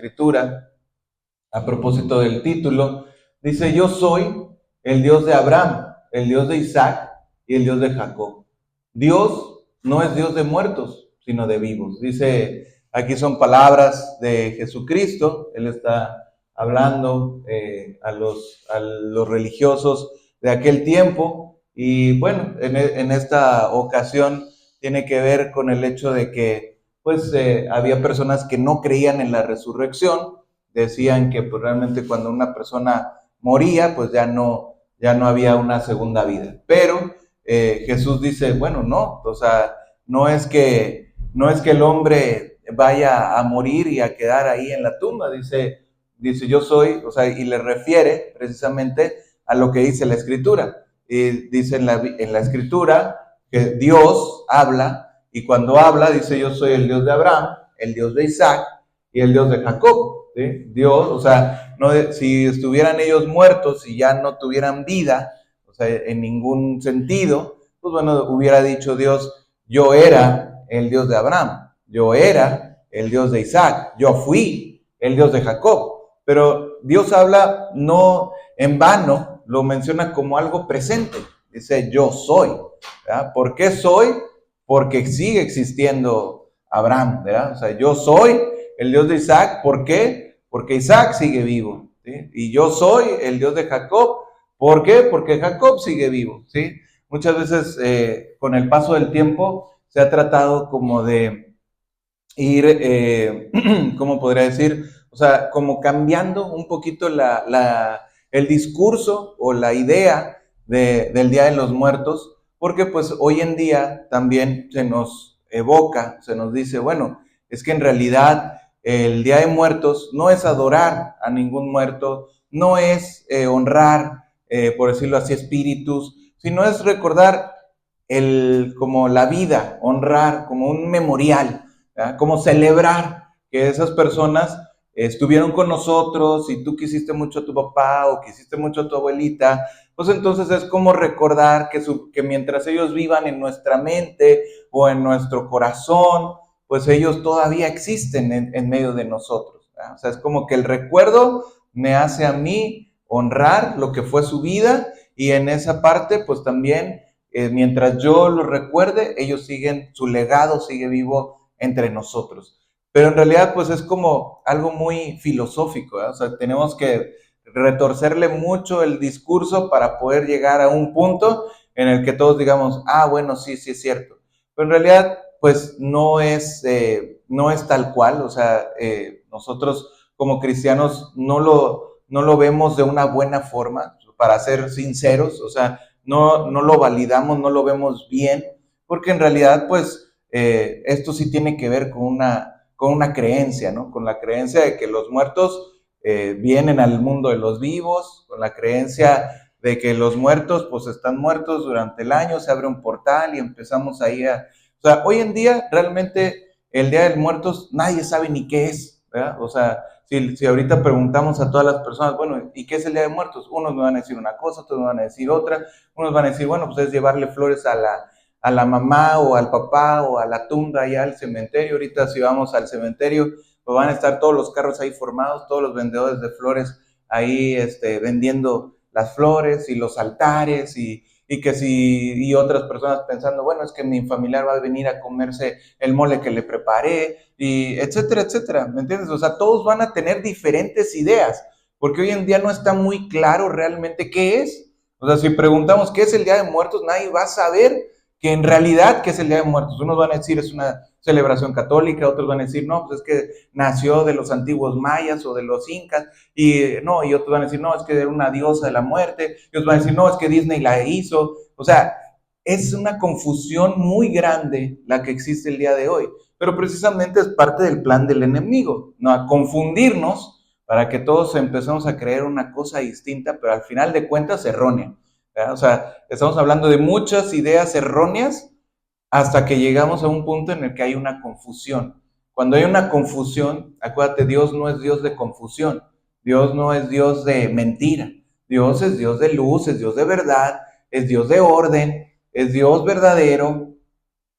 Escritura, a propósito del título, dice: yo soy el Dios de Abraham, el Dios de Isaac y el Dios de Jacob. Dios no es Dios de muertos, sino de vivos. Dice, aquí son palabras de Jesucristo. Él está hablando a los religiosos de aquel tiempo. Y bueno, en esta ocasión tiene que ver con el hecho de que pues había personas que no creían en la resurrección. Decían que pues realmente cuando una persona moría, pues ya no había una segunda vida. Pero Jesús dice, bueno, no, o sea, no es que el hombre vaya a morir y a quedar ahí en la tumba. Dice yo soy, o sea, y le refiere precisamente a lo que dice la Escritura. Y dice en la Escritura que Dios habla, y cuando habla dice: yo soy el Dios de Abraham, el Dios de Isaac y el Dios de Jacob. ¿Sí? Dios, o sea, no, si estuvieran ellos muertos y ya no tuvieran vida, o sea, en ningún sentido, pues bueno, hubiera dicho Dios: yo era el Dios de Abraham, yo era el Dios de Isaac, yo fui el Dios de Jacob. Pero Dios habla no en vano, lo menciona como algo presente. Dice: yo soy. ¿Verdad? ¿Por qué soy? Porque sigue existiendo Abraham, ¿verdad? O sea, yo soy el Dios de Isaac. ¿Por qué? Porque Isaac sigue vivo, ¿sí? Y yo soy el Dios de Jacob. ¿Por qué? Porque Jacob sigue vivo, ¿sí? Muchas veces con el paso del tiempo se ha tratado como de ir, ¿cómo podría decir? O sea, como cambiando un poquito el discurso o la idea del Día de los Muertos, porque pues hoy en día también se nos evoca, se nos dice, bueno, es que en realidad el Día de Muertos no es adorar a ningún muerto, no es honrar, por decirlo así, espíritus, sino es recordar como la vida, honrar, como un memorial, ¿verdad? Como celebrar que esas personas estuvieron con nosotros, y tú quisiste mucho a tu papá o quisiste mucho a tu abuelita, pues entonces es como recordar que mientras ellos vivan en nuestra mente o en nuestro corazón, pues ellos todavía existen en medio de nosotros, ¿verdad? O sea, es como que el recuerdo me hace a mí honrar lo que fue su vida, y en esa parte pues también mientras yo lo recuerde, ellos siguen, su legado sigue vivo entre nosotros. Pero en realidad pues es como algo muy filosófico, ¿eh? O sea, tenemos que retorcerle mucho el discurso para poder llegar a un punto en el que todos digamos: ah, bueno, sí, sí es cierto. Pero en realidad pues no es tal cual. O sea, nosotros como cristianos no lo vemos de una buena forma, para ser sinceros. O sea, no lo validamos, no lo vemos bien, porque en realidad pues esto sí tiene que ver con una creencia, ¿no? Con la creencia de que los muertos vienen al mundo de los vivos, con la creencia de que los muertos pues están muertos durante el año, se abre un portal y empezamos ahí a... O sea, hoy en día realmente el Día de Muertos nadie sabe ni qué es, ¿verdad? O sea, si ahorita preguntamos a todas las personas, bueno, ¿y qué es el Día de Muertos? Unos me van a decir una cosa, otros me van a decir otra. Unos van a decir, bueno, pues es llevarle flores a la mamá o al papá o a la tumba allá al cementerio. Ahorita si vamos al cementerio, pues van a estar todos los carros ahí formados, todos los vendedores de flores ahí vendiendo las flores y los altares, y otras personas pensando, bueno, es que mi familiar va a venir a comerse el mole que le preparé, y etcétera, etcétera, ¿me entiendes? O sea, todos van a tener diferentes ideas, porque hoy en día no está muy claro realmente qué es. O sea, si preguntamos qué es el Día de Muertos, nadie va a saber que en realidad qué es el Día de Muertos. Unos van a decir es una celebración católica, otros van a decir no, pues es que nació de los antiguos mayas o de los incas, y no, y otros van a decir no, es que era una diosa de la muerte, y otros van a decir no, es que Disney la hizo. O sea, es una confusión muy grande la que existe el día de hoy, pero precisamente es parte del plan del enemigo, ¿no? A confundirnos para que todos empecemos a creer una cosa distinta, pero al final de cuentas errónea, ¿verdad? O sea, estamos hablando de muchas ideas erróneas hasta que llegamos a un punto en el que hay una confusión. Cuando hay una confusión, acuérdate, Dios no es Dios de confusión, Dios no es Dios de mentira, Dios es Dios de luz, es Dios de verdad, es Dios de orden, es Dios verdadero,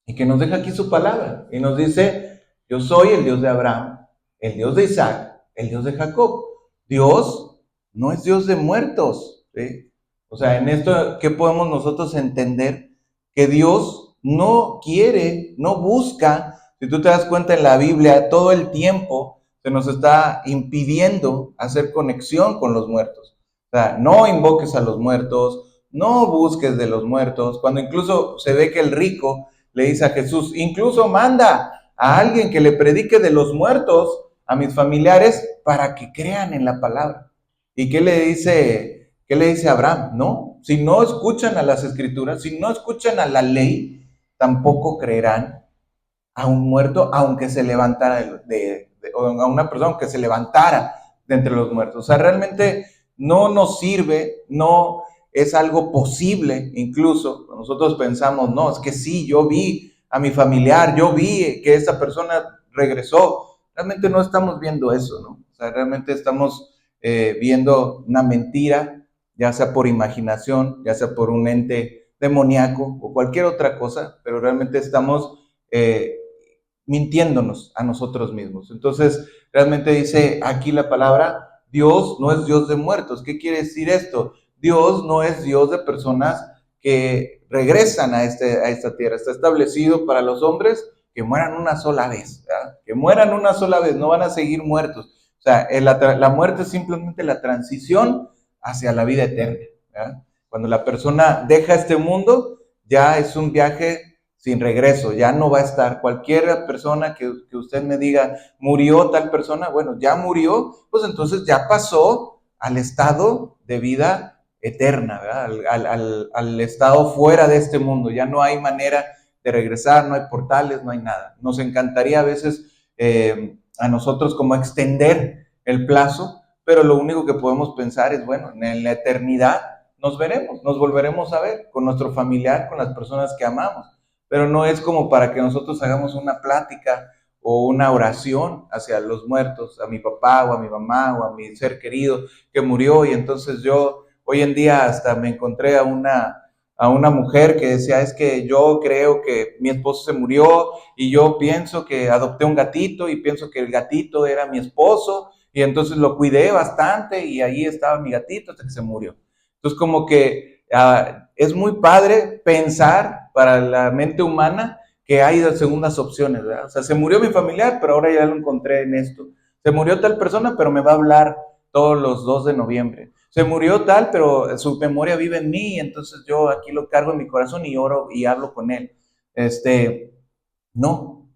y que nos deja aquí su palabra y nos dice: yo soy el Dios de Abraham, el Dios de Isaac el Dios de Jacob. Dios no es Dios de muertos, ¿sí? O sea, en esto, ¿qué podemos nosotros entender? Que Dios no quiere, no busca. Si tú te das cuenta en la Biblia, todo el tiempo se nos está impidiendo hacer conexión con los muertos. O sea, no invoques a los muertos, no busques de los muertos. Cuando incluso se ve que el rico le dice a Jesús, incluso manda a alguien que le predique de los muertos a mis familiares para que crean en la palabra. ¿Y qué le dice? ¿Qué le dice Abraham? No, si no escuchan a las escrituras, si no escuchan a la ley, tampoco creerán a un muerto, aunque se levantara o a una persona que se levantara de entre los muertos. O sea, realmente no nos sirve, no es algo posible. Incluso nosotros pensamos, no, es que sí, yo vi a mi familiar, yo vi que esa persona regresó. Realmente no estamos viendo eso, ¿no? O sea, realmente estamos viendo una mentira, ya sea por imaginación, ya sea por un ente demoníaco o cualquier otra cosa, pero realmente estamos mintiéndonos a nosotros mismos. Entonces, realmente dice aquí la palabra, Dios no es Dios de muertos. ¿Qué quiere decir esto? Dios no es Dios de personas que regresan a esta tierra. Está establecido para los hombres que mueran una sola vez, ¿verdad? Que mueran una sola vez, no van a seguir muertos. O sea, la muerte es simplemente la transición hacia la vida eterna, ¿verdad? Cuando la persona deja este mundo, ya es un viaje sin regreso, ya no va a estar. Cualquier persona que usted me diga, murió tal persona, bueno, ya murió, pues entonces ya pasó al estado de vida eterna, ¿verdad? Al estado fuera de este mundo. Ya no hay manera de regresar, no hay portales, no hay nada. Nos encantaría a veces a nosotros como extender el plazo, pero lo único que podemos pensar es, bueno, en la eternidad nos veremos, nos volveremos a ver con nuestro familiar, con las personas que amamos, pero no es como para que nosotros hagamos una plática o una oración hacia los muertos, a mi papá o a mi mamá o a mi ser querido que murió. Y entonces yo hoy en día hasta me encontré a una mujer que decía, es que yo creo que mi esposo se murió y yo pienso que adopté un gatito y pienso que el gatito era mi esposo y entonces lo cuidé bastante y ahí estaba mi gatito hasta que se murió. Entonces como que es muy padre pensar para la mente humana que hay segundas opciones, ¿verdad? O sea, se murió mi familiar, pero ahora ya lo encontré en esto. Se murió tal persona, pero me va a hablar todos los 2 de noviembre. Se murió tal, pero su memoria vive en mí, entonces yo aquí lo cargo en mi corazón y oro y hablo con él. No,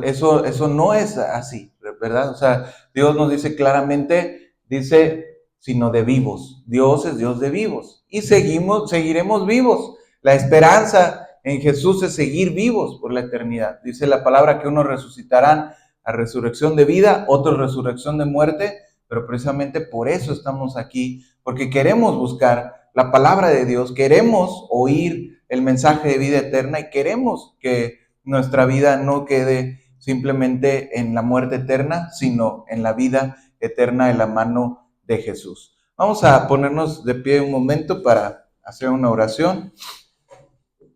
eso no es así, ¿verdad? O sea, Dios nos dice claramente, dice, sino de vivos. Dios es Dios de vivos y seguiremos vivos. La esperanza en Jesús es seguir vivos por la eternidad. Dice la palabra que unos resucitarán a resurrección de vida, otros resurrección de muerte, pero precisamente por eso estamos aquí, porque queremos buscar la palabra de Dios, queremos oír el mensaje de vida eterna y queremos que nuestra vida no quede simplemente en la muerte eterna, sino en la vida eterna de la mano de Jesús. Vamos a ponernos de pie un momento para hacer una oración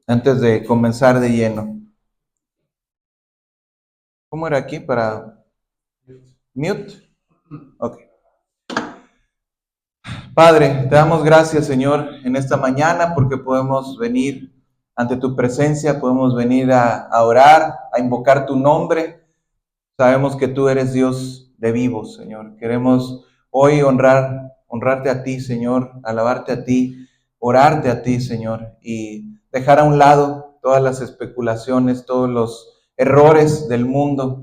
antes de comenzar de lleno. ¿Cómo era aquí para mute? Ok. Padre, te damos gracias, Señor, en esta mañana porque podemos venir ante tu presencia, podemos venir a orar, a invocar tu nombre. Sabemos que tú eres Dios de vivos, Señor. Queremos hoy honrarte a ti, Señor, alabarte a ti, orarte a ti, Señor, y dejar a un lado todas las especulaciones, todos los errores del mundo.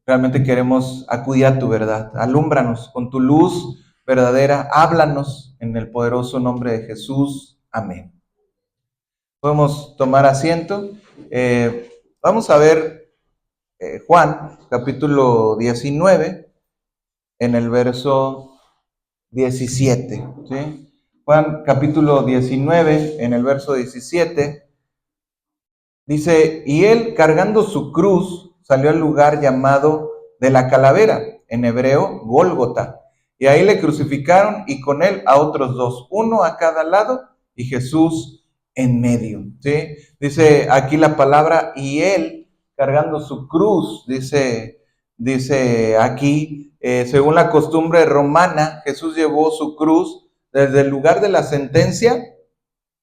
Realmente queremos acudir a tu verdad. Alúmbranos con tu luz verdadera. Háblanos en el poderoso nombre de Jesús. Amén. Podemos tomar asiento. Vamos a ver Juan, capítulo 19, en el verso 17. ¿Sí? Juan, capítulo 19, en el verso 17, dice, y él cargando su cruz salió al lugar llamado de la calavera, en hebreo, Gólgota, y ahí le crucificaron y con él a otros dos, uno a cada lado y Jesús en medio. ¿Sí? Dice aquí la palabra, y él cargando su cruz, dice dice aquí, según la costumbre romana, Jesús llevó su cruz desde el lugar de la sentencia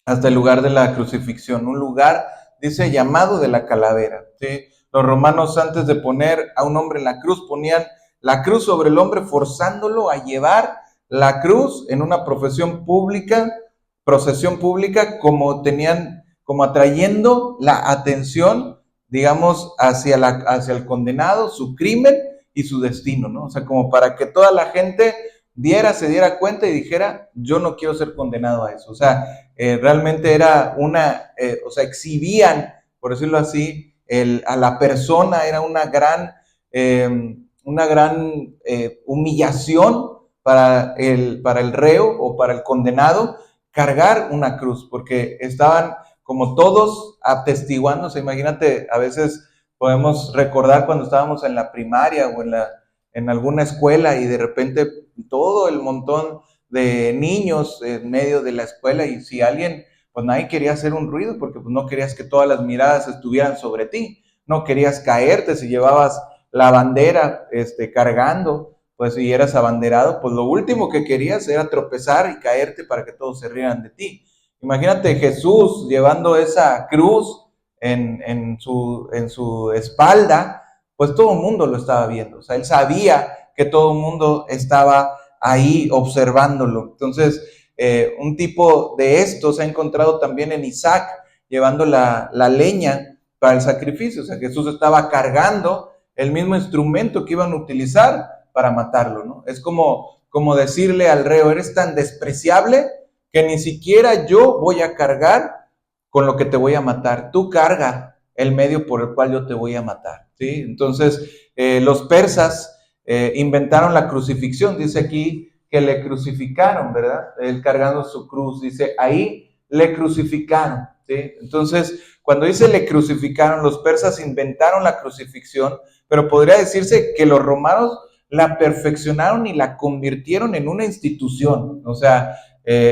hasta el lugar de la crucifixión, un lugar, dice, llamado de la calavera. ¿Sí? Los romanos, antes de poner a un hombre en la cruz, ponían la cruz sobre el hombre, forzándolo a llevar la cruz en una procesión pública, como atrayendo la atención, digamos, hacia el condenado, su crimen y su destino, ¿no? O sea, como para que toda la gente se diera cuenta y dijera, yo no quiero ser condenado a eso. O sea, realmente era o sea, exhibían, por decirlo así, a la persona, era una gran humillación para el reo o para el condenado cargar una cruz, porque estaban como todos atestiguándose. Imagínate, a veces podemos recordar cuando estábamos en la primaria o en alguna escuela y de repente todo el montón de niños en medio de la escuela, y si alguien, pues nadie quería hacer un ruido porque pues no querías que todas las miradas estuvieran sobre ti, no querías caerte si llevabas la bandera cargando, pues si eras abanderado, pues lo último que querías era tropezar y caerte para que todos se rieran de ti. Imagínate Jesús llevando esa cruz en su espalda, pues todo el mundo lo estaba viendo, o sea, él sabía que todo el mundo estaba ahí observándolo. Entonces, un tipo de esto se ha encontrado también en Isaac, llevando la leña para el sacrificio. O sea, Jesús estaba cargando el mismo instrumento que iban a utilizar para matarlo, ¿no? Es como decirle al reo, eres tan despreciable que ni siquiera yo voy a cargar con lo que te voy a matar. Tú carga el medio por el cual yo te voy a matar, ¿sí? Entonces, los persas inventaron la crucifixión. Dice aquí que le crucificaron, ¿verdad? Él cargando su cruz, dice, ahí le crucificaron, ¿sí? Entonces, cuando dice le crucificaron, los persas inventaron la crucifixión, pero podría decirse que los romanos la perfeccionaron y la convirtieron en una institución. O sea,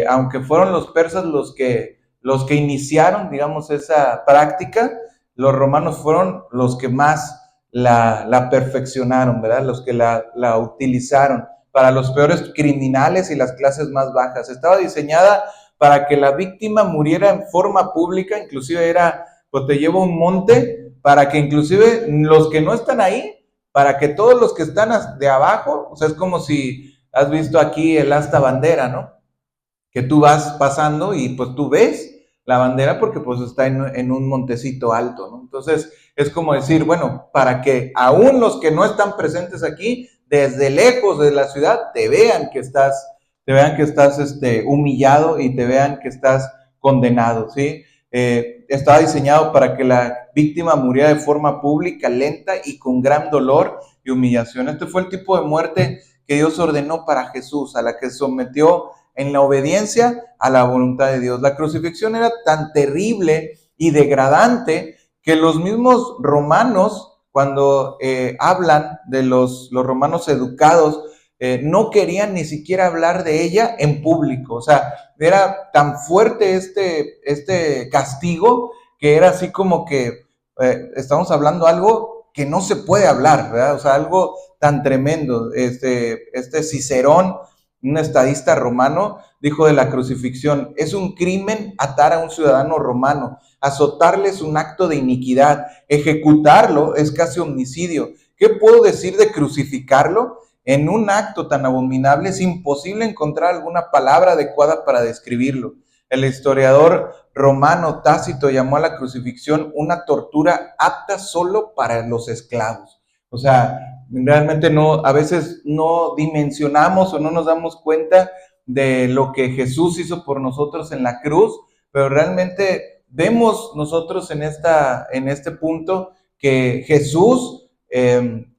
aunque fueron los persas los que iniciaron, digamos, esa práctica, los romanos fueron los que más la perfeccionaron, ¿verdad? Los que la utilizaron para los peores criminales y las clases más bajas. Estaba diseñada para que la víctima muriera en forma pública, inclusive era, pues te llevo un monte, para que inclusive los que no están ahí, para que todos los que están de abajo, o sea, es como si has visto aquí el asta bandera, ¿no? Que tú vas pasando y pues tú ves la bandera porque pues está en un montecito alto, ¿no? Entonces es como decir, bueno, para que aún los que no están presentes aquí, desde lejos de la ciudad, te vean que estás humillado y te vean que estás condenado, ¿sí? Estaba diseñado para que la víctima muriera de forma pública, lenta y con gran dolor y humillación. Este fue el tipo de muerte que Dios ordenó para Jesús, a la que sometió en la obediencia a la voluntad de Dios. La crucifixión era tan terrible y degradante que los mismos romanos, cuando hablan de los romanos educados, no querían ni siquiera hablar de ella en público. O sea, era tan fuerte este castigo que era así como que estamos hablando algo que no se puede hablar, ¿verdad? O sea, algo tan tremendo. Este Cicerón, un estadista romano, dijo de la crucifixión, es un crimen atar a un ciudadano romano, azotarle es un acto de iniquidad, ejecutarlo es casi homicidio. ¿Qué puedo decir de crucificarlo? En un acto tan abominable es imposible encontrar alguna palabra adecuada para describirlo. El historiador romano Tácito llamó a la crucifixión una tortura apta solo para los esclavos. O sea, realmente a veces no dimensionamos o no nos damos cuenta de lo que Jesús hizo por nosotros en la cruz, pero realmente vemos nosotros en este punto que Jesús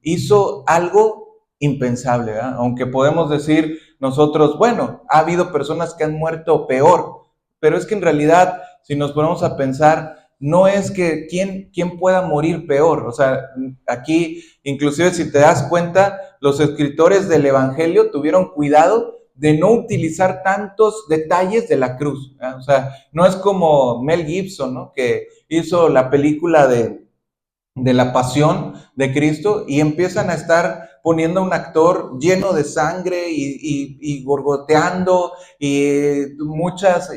hizo algo impensable, ¿verdad? Aunque podemos decir nosotros, bueno, ha habido personas que han muerto peor, pero es que en realidad, si nos ponemos a pensar, no es que quién pueda morir peor. O sea, aquí, inclusive si te das cuenta, los escritores del Evangelio tuvieron cuidado de no utilizar tantos detalles de la cruz, ¿verdad? O sea, no es como Mel Gibson, ¿no? Que hizo la película de la pasión de Cristo y empiezan a estar poniendo a un actor lleno de sangre y gorgoteando y muchas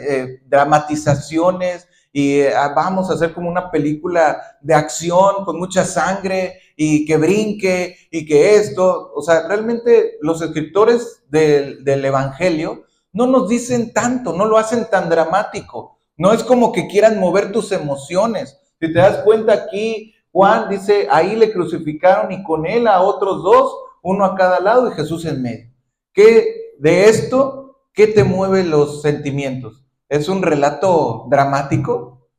dramatizaciones y vamos a hacer como una película de acción con mucha sangre y que brinque y que esto, o sea, realmente los escritores del Evangelio no nos dicen tanto, no lo hacen tan dramático, no es como que quieran mover tus emociones. Si te das cuenta aquí, Juan dice, ahí le crucificaron y con él a otros dos, uno a cada lado y Jesús en medio. ¿Qué de esto, qué te mueve los sentimientos? ¿Es un relato dramático?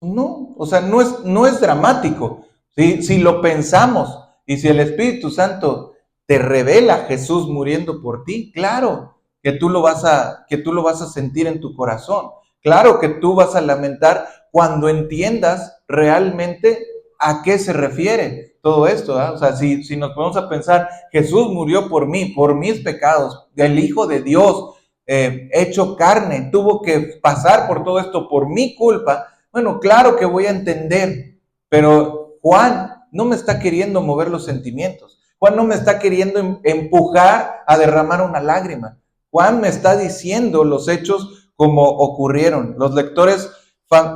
No, o sea, no es dramático. Si lo pensamos y si el Espíritu Santo te revela a Jesús muriendo por ti, claro que tú lo vas a sentir en tu corazón. Claro que tú vas a lamentar cuando entiendas realmente a qué se refiere todo esto. ¿Eh? O sea, si nos ponemos a pensar, Jesús murió por mí, por mis pecados, el Hijo de Dios, hecho carne, tuvo que pasar por todo esto por mi culpa. Bueno, claro que voy a entender, pero Juan no me está queriendo mover los sentimientos. Juan no me está queriendo empujar a derramar una lágrima. Juan me está diciendo los hechos como ocurrieron. Los lectores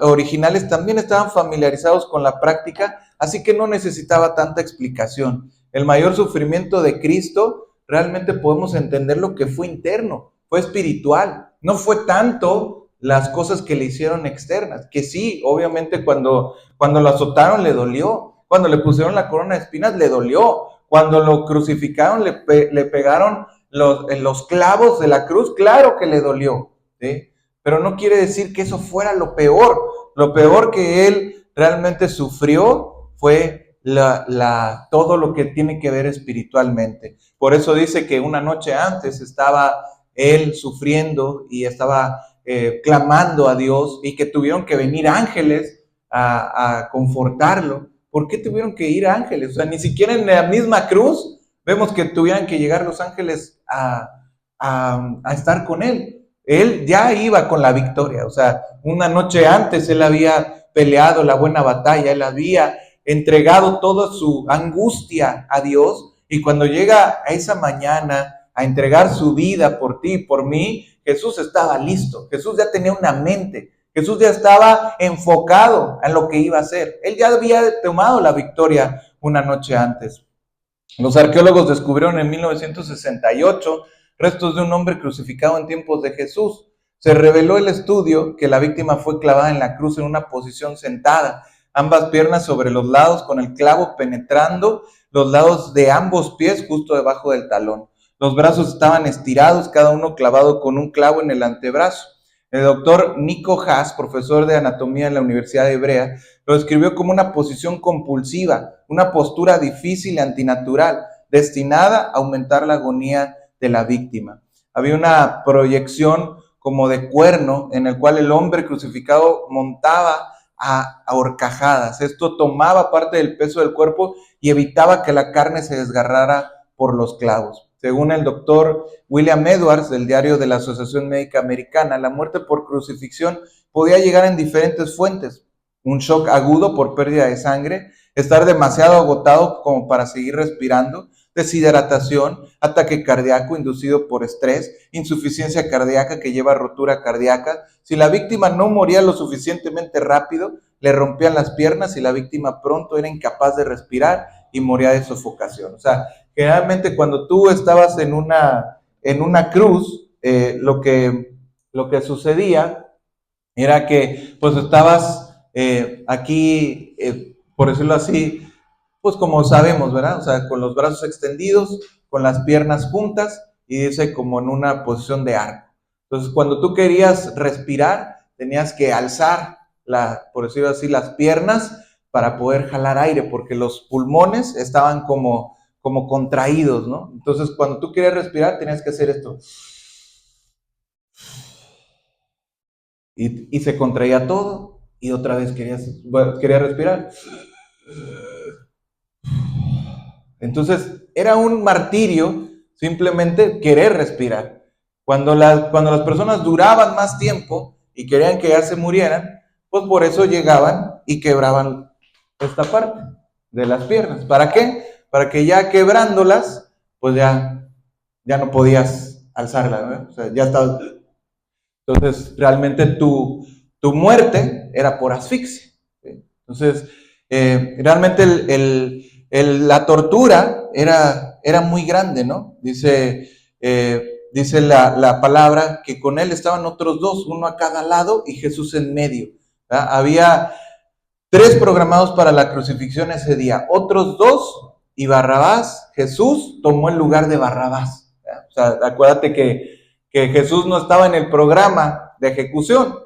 originales también estaban familiarizados con la práctica, así que no necesitaba tanta explicación. El mayor sufrimiento de Cristo realmente podemos entender lo que fue interno, fue espiritual. No fue tanto las cosas que le hicieron externas, que sí, obviamente cuando lo azotaron le dolió, cuando le pusieron la corona de espinas le dolió, cuando lo crucificaron le pegaron los clavos de la cruz, claro que le dolió, ¿sí? Pero no quiere decir que eso fuera lo peor que él realmente sufrió fue todo lo que tiene que ver espiritualmente. Por eso dice que una noche antes estaba él sufriendo y estaba clamando a Dios y que tuvieron que venir ángeles a confortarlo. ¿Por qué tuvieron que ir ángeles? O sea, ni siquiera en la misma cruz vemos que tuvieran que llegar los ángeles a estar con él. Él ya iba con la victoria, o sea, una noche antes él había peleado la buena batalla, él había entregado toda su angustia a Dios y cuando llega a esa mañana a entregar su vida por ti y por mí, Jesús estaba listo, Jesús ya tenía una mente, Jesús ya estaba enfocado en lo que iba a hacer. Él ya había tomado la victoria una noche antes. Los arqueólogos descubrieron en 1968 restos de un hombre crucificado en tiempos de Jesús. Se reveló el estudio que la víctima fue clavada en la cruz en una posición sentada, ambas piernas sobre los lados con el clavo penetrando los lados de ambos pies justo debajo del talón. Los brazos estaban estirados, cada uno clavado con un clavo en el antebrazo. El doctor Nico Haas, profesor de anatomía en la Universidad Hebrea, lo describió como una posición compulsiva, una postura difícil y antinatural, destinada a aumentar la agonía de la víctima. Había una proyección como de cuerno en el cual el hombre crucificado montaba a horcajadas. Esto tomaba parte del peso del cuerpo y evitaba que la carne se desgarrara por los clavos. Según el doctor William Edwards, del diario de la Asociación Médica Americana, la muerte por crucifixión podía llegar en diferentes fuentes. Un shock agudo por pérdida de sangre, estar demasiado agotado como para seguir respirando, deshidratación, ataque cardíaco inducido por estrés, insuficiencia cardíaca que lleva a rotura cardíaca. Si la víctima no moría lo suficientemente rápido, le rompían las piernas y la víctima pronto era incapaz de respirar y moría de sofocación. O sea, generalmente cuando tú estabas en una cruz, lo que sucedía era que pues estabas aquí, por decirlo así, pues como sabemos, ¿verdad? O sea, con los brazos extendidos, con las piernas juntas y dice como en una posición de arco. Entonces, cuando tú querías respirar, tenías que alzar, por decirlo así, las piernas para poder jalar aire, porque los pulmones estaban como contraídos, ¿no? Entonces, cuando tú querías respirar, tenías que hacer esto. Y se contraía todo y otra vez quería respirar. Entonces, era un martirio simplemente querer respirar. Cuando las personas duraban más tiempo y querían que ya se murieran, pues por eso llegaban y quebraban esta parte de las piernas. ¿Para qué? Para que ya quebrándolas, pues ya no podías alzarla, ¿no? O sea, ya estabas. Entonces, realmente tu muerte era por asfixia, ¿sí? Entonces, realmente la tortura era muy grande, ¿no? Dice la palabra que con él estaban otros dos, uno a cada lado y Jesús en medio, ¿verdad? Había tres programados para la crucifixión ese día, otros dos y Barrabás. Jesús tomó el lugar de Barrabás, ¿verdad? O sea, acuérdate que Jesús no estaba en el programa de ejecución,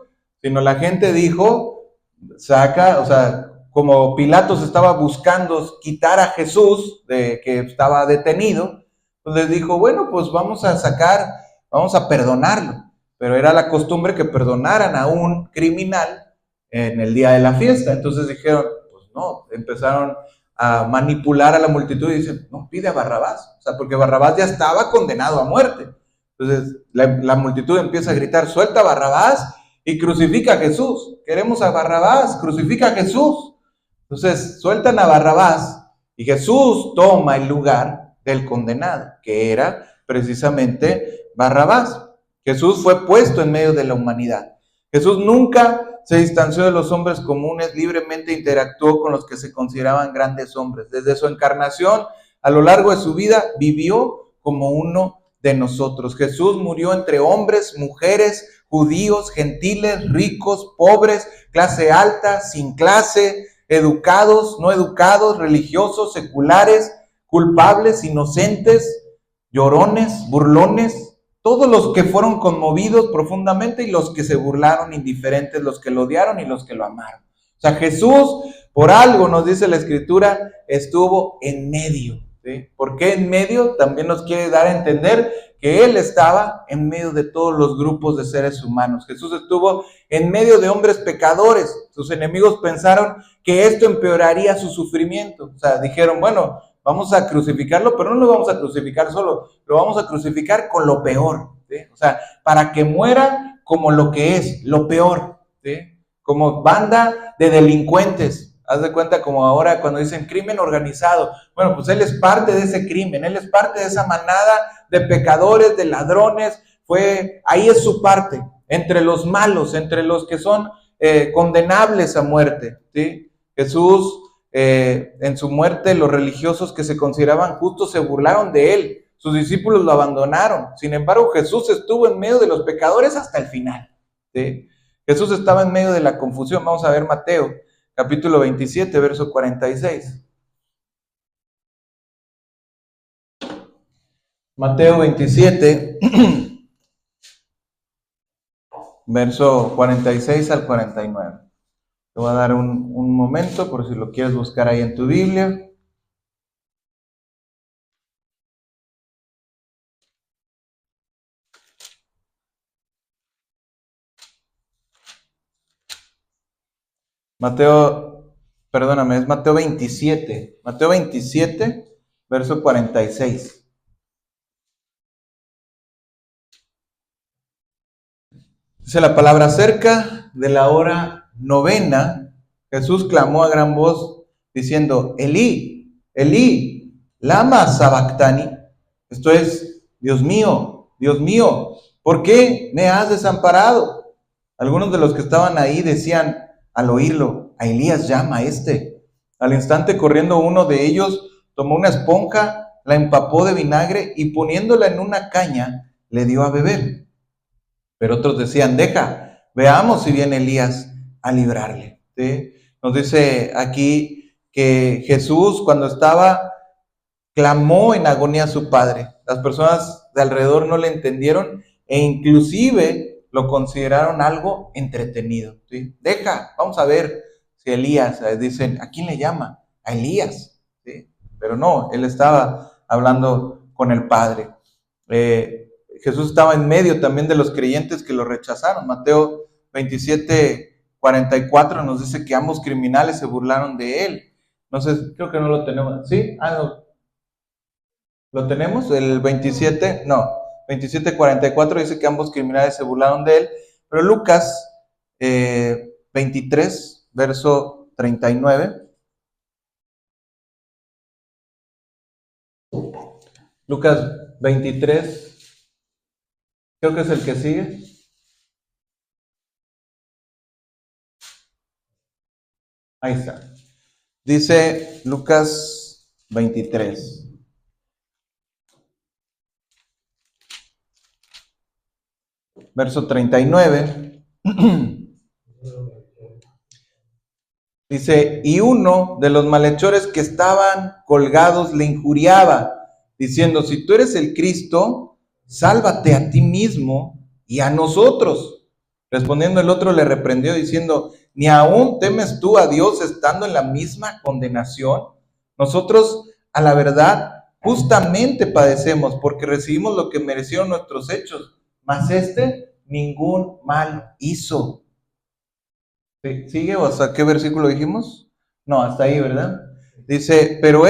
sino la gente dijo, saca, o sea, como Pilatos estaba buscando quitar a Jesús de que estaba detenido, entonces dijo, bueno, pues vamos a perdonarlo. Pero era la costumbre que perdonaran a un criminal en el día de la fiesta. Entonces dijeron, pues no, empezaron a manipular a la multitud y dicen, no, pide a Barrabás, o sea, porque Barrabás ya estaba condenado a muerte. Entonces la multitud empieza a gritar, suelta a Barrabás y crucifica a Jesús. Queremos a Barrabás, crucifica a Jesús. Entonces sueltan a Barrabás y Jesús toma el lugar del condenado, que era precisamente Barrabás. Jesús fue puesto en medio de la humanidad. Jesús nunca se distanció de los hombres comunes, libremente interactuó con los que se consideraban grandes hombres. Desde su encarnación, a lo largo de su vida, vivió como uno de nosotros. Jesús murió entre hombres, mujeres, judíos, gentiles, ricos, pobres, clase alta, sin clase, educados, no educados, religiosos, seculares, culpables, inocentes, llorones, burlones, todos los que fueron conmovidos profundamente y los que se burlaron, indiferentes, los que lo odiaron y los que lo amaron. O sea, Jesús, por algo nos dice la Escritura, estuvo en medio, ¿sí? ¿Por qué en medio? También nos quiere dar a entender que Él estaba en medio de todos los grupos de seres humanos. Jesús estuvo en medio de hombres pecadores. Sus enemigos pensaron que esto empeoraría su sufrimiento. O sea, dijeron, bueno, vamos a crucificarlo, pero no lo vamos a crucificar solo, lo vamos a crucificar con lo peor, ¿sí? O sea, para que muera como lo que es, lo peor, ¿sí? Como banda de delincuentes. Haz de cuenta como ahora cuando dicen crimen organizado. Bueno, pues él es parte de ese crimen, él es parte de esa manada de pecadores, de ladrones. Ahí es su parte, entre los malos, entre los que son condenables a muerte, ¿sí? Jesús, en su muerte, los religiosos que se consideraban justos se burlaron de él. Sus discípulos lo abandonaron. Sin embargo, Jesús estuvo en medio de los pecadores hasta el final, ¿sí? Jesús estaba en medio de la confusión. Vamos a ver Mateo, capítulo 27, verso 46. Mateo 27, verso 46 al 49. Te voy a dar un momento por si lo quieres buscar ahí en tu Biblia. Perdóname, es Mateo 27. Mateo 27, verso 46. Dice la palabra: cerca de la hora novena, Jesús clamó a gran voz diciendo: Elí, Elí, lama sabactani. Esto es, Dios mío, ¿por qué me has desamparado? Algunos de los que estaban ahí decían al oírlo: a Elías llama este. Al instante, corriendo uno de ellos, tomó una esponja, la empapó de vinagre y poniéndola en una caña, le dio a beber. Pero otros decían: deja, veamos si viene Elías a librarle, ¿sí? Nos dice aquí que Jesús, cuando estaba, clamó en agonía a su Padre. Las personas de alrededor no le entendieron e inclusive lo consideraron algo entretenido, ¿sí? Deja, vamos a ver si Elías, dicen, ¿a quién le llama? A Elías, ¿sí? Pero no, él estaba hablando con el Padre. Jesús estaba en medio también de los creyentes que lo rechazaron. Mateo 27, 44 nos dice que ambos criminales se burlaron de él. No sé, creo que no lo tenemos. ¿Sí? No. ¿Lo tenemos? El 27, no. 27, 44 dice que ambos criminales se burlaron de él. Pero Lucas 23, verso 39, Lucas 23, creo que es el que sigue. Ahí está. Dice Lucas 23. Verso 39. Dice, y uno de los malhechores que estaban colgados le injuriaba, diciendo, si tú eres el Cristo, sálvate a ti mismo y a nosotros. Respondiendo el otro le reprendió diciendo, ¿ni aún temes tú a Dios estando en la misma condenación? Nosotros, a la verdad, justamente padecemos porque recibimos lo que merecieron nuestros hechos, mas ningún mal hizo. ¿Sigue o hasta qué versículo dijimos? No, hasta ahí, ¿verdad? Dice, pero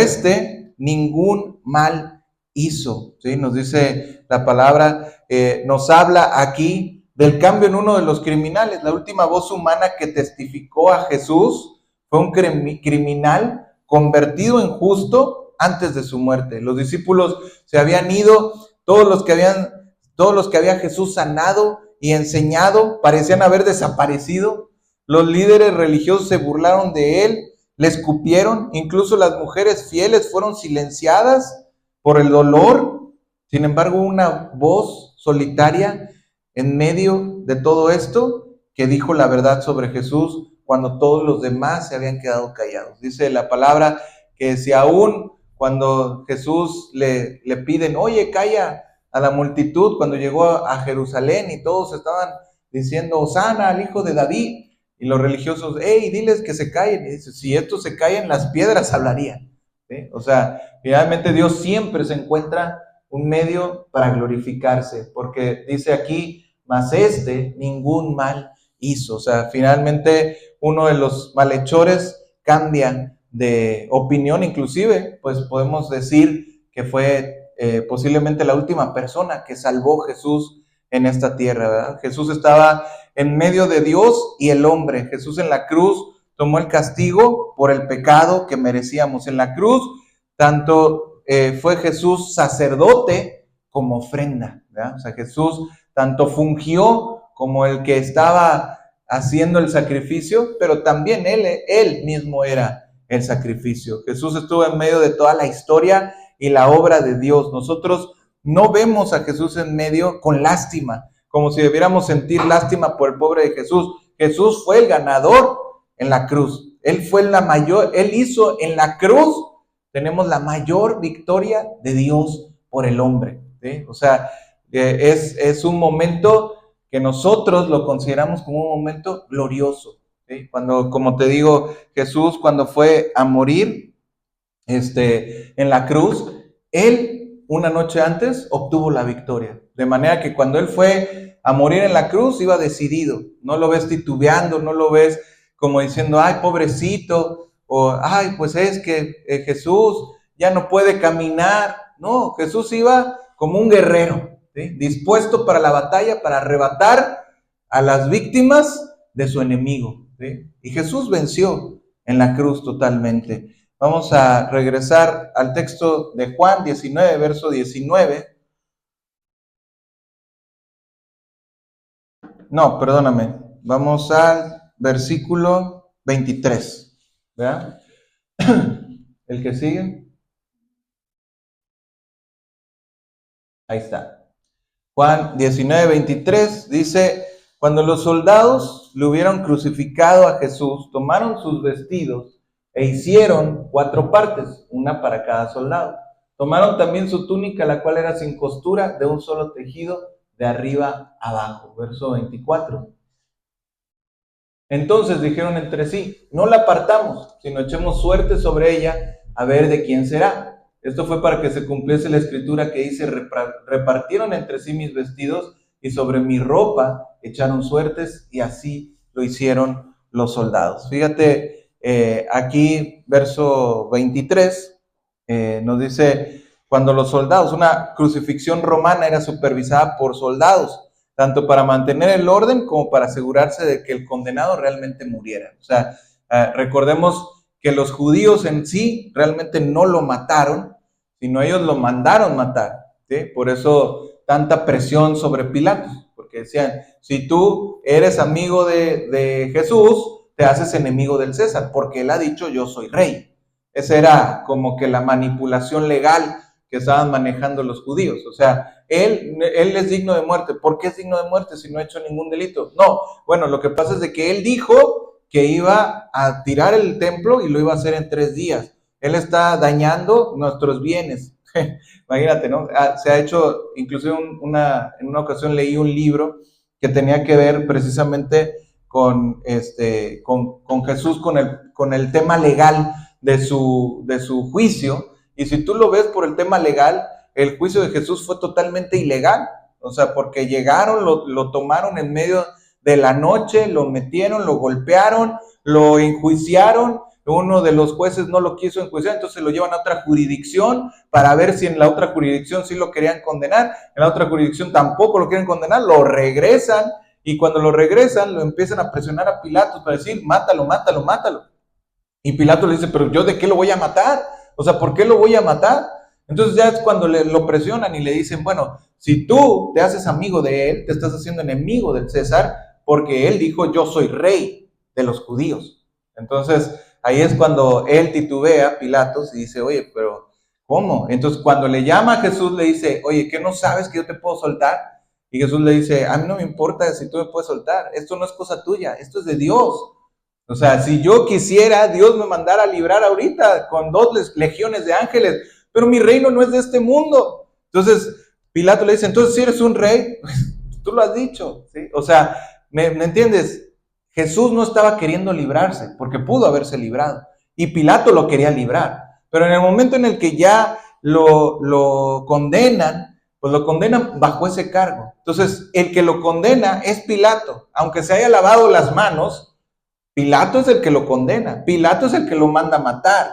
ningún mal hizo. ¿Sí? Nos dice la palabra, nos habla aquí del cambio en uno de los criminales. La última voz humana que testificó a Jesús fue un criminal convertido en justo antes de su muerte. Los discípulos se habían ido, todos los que había Jesús sanado y enseñado parecían haber desaparecido. Los líderes religiosos se burlaron de él, le escupieron, incluso las mujeres fieles fueron silenciadas por el dolor. Sin embargo, una voz solitaria en medio de todo esto que dijo la verdad sobre Jesús cuando todos los demás se habían quedado callados. Dice la palabra que si aún cuando Jesús le piden, oye, calla a la multitud, cuando llegó a Jerusalén y todos estaban diciendo, Hosana al hijo de David, y los religiosos, hey, diles que se callen. Y dice, si estos se callen, las piedras hablarían. ¿Sí? O sea, finalmente Dios siempre se encuentra un medio para glorificarse, porque dice aquí, mas ningún mal hizo. O sea, finalmente uno de los malhechores cambia de opinión, inclusive, pues podemos decir que fue posiblemente la última persona que salvó Jesús en esta tierra, ¿verdad? Jesús estaba en medio de Dios y el hombre. Jesús en la cruz tomó el castigo por el pecado que merecíamos. En la cruz, tanto fue Jesús sacerdote como ofrenda, ¿verdad? O sea, Jesús tanto fungió como el que estaba haciendo el sacrificio, pero también él mismo era el sacrificio. Jesús estuvo en medio de toda la historia y la obra de Dios. Nosotros no vemos a Jesús en medio con lástima, como si debiéramos sentir lástima por el pobre de Jesús. Jesús fue el ganador en la cruz. Él hizo en la cruz, tenemos la mayor victoria de Dios por el hombre. ¿Sí? O sea, es un momento que nosotros lo consideramos como un momento glorioso. ¿Sí? Cuando, como te digo, Jesús cuando fue a morir en la cruz, él una noche antes obtuvo la victoria. De manera que cuando él fue a morir en la cruz iba decidido. No lo ves titubeando, no lo ves como diciendo, ay, pobrecito, o ay, pues es que Jesús ya no puede caminar. No, Jesús iba como un guerrero, ¿sí? Dispuesto para la batalla, para arrebatar a las víctimas de su enemigo, ¿sí? Y Jesús venció en la cruz totalmente. Vamos a regresar al texto de Juan 19, verso 19. No, perdóname. Vamos al versículo 23. ¿Verdad? El que sigue. Ahí está. Juan 19, 23 dice, cuando los soldados le hubieron crucificado a Jesús, tomaron sus vestidos e hicieron 4 partes, una para cada soldado. Tomaron también su túnica, la cual era sin costura, de un solo tejido, de arriba abajo. Verso 24. Entonces dijeron entre sí, no la partamos, sino echemos suerte sobre ella, a ver de quién será. Esto fue para que se cumpliese la escritura que dice, repartieron entre sí mis vestidos y sobre mi ropa echaron suertes, y así lo hicieron los soldados. Fíjate, aquí verso 23 nos dice, cuando los soldados, una crucifixión romana era supervisada por soldados, tanto para mantener el orden como para asegurarse de que el condenado realmente muriera. O sea, recordemos que los judíos en sí realmente no lo mataron, sino ellos lo mandaron matar, ¿sí? Por eso tanta presión sobre Pilatos, porque decían, si tú eres amigo de Jesús, te haces enemigo del César, porque él ha dicho, yo soy rey. Esa era como que la manipulación legal que estaban manejando los judíos. O sea, él es digno de muerte. ¿Por qué es digno de muerte si no ha hecho ningún delito? No, bueno, lo que pasa es de que él dijo que iba a tirar el templo y lo iba a hacer en 3 días. Él está dañando nuestros bienes. Imagínate, ¿no? Se ha hecho, inclusive en una ocasión leí un libro que tenía que ver precisamente con Jesús, con el tema legal de su juicio. Y si tú lo ves por el tema legal, el juicio de Jesús fue totalmente ilegal. O sea, porque llegaron, lo tomaron en medio de la noche, lo metieron, lo golpearon, lo enjuiciaron. Uno de los jueces no lo quiso enjuiciar, entonces lo llevan a otra jurisdicción para ver si en la otra jurisdicción sí lo querían condenar. En la otra jurisdicción tampoco lo quieren condenar, lo regresan. Y cuando lo regresan, lo empiezan a presionar a Pilatos para decir, mátalo, mátalo, mátalo. Y Pilatos le dice, pero ¿yo de qué lo voy a matar? O sea, ¿por qué lo voy a matar? Entonces ya es cuando lo presionan y le dicen, bueno, si tú te haces amigo de él, te estás haciendo enemigo del César, porque él dijo, yo soy rey de los judíos. Entonces ahí es cuando él titubea, Pilatos, y dice, oye, pero ¿cómo? Entonces cuando le llama a Jesús, le dice, oye, ¿qué no sabes que yo te puedo soltar? Y Jesús le dice, a mí no me importa si tú me puedes soltar, esto no es cosa tuya, esto es de Dios. O sea, si yo quisiera, Dios me mandara a librar ahorita con 2 legiones de ángeles, pero mi reino no es de este mundo. Entonces, Pilato le dice, entonces si eres un rey, tú lo has dicho, ¿sí? O sea, ¿me entiendes? Jesús no estaba queriendo librarse, porque pudo haberse librado, y Pilato lo quería librar, pero en el momento en el que ya lo condenan, pues lo condenan bajo ese cargo. Entonces, el que lo condena es Pilato, aunque se haya lavado las manos. Pilato es el que lo condena, Pilato es el que lo manda a matar.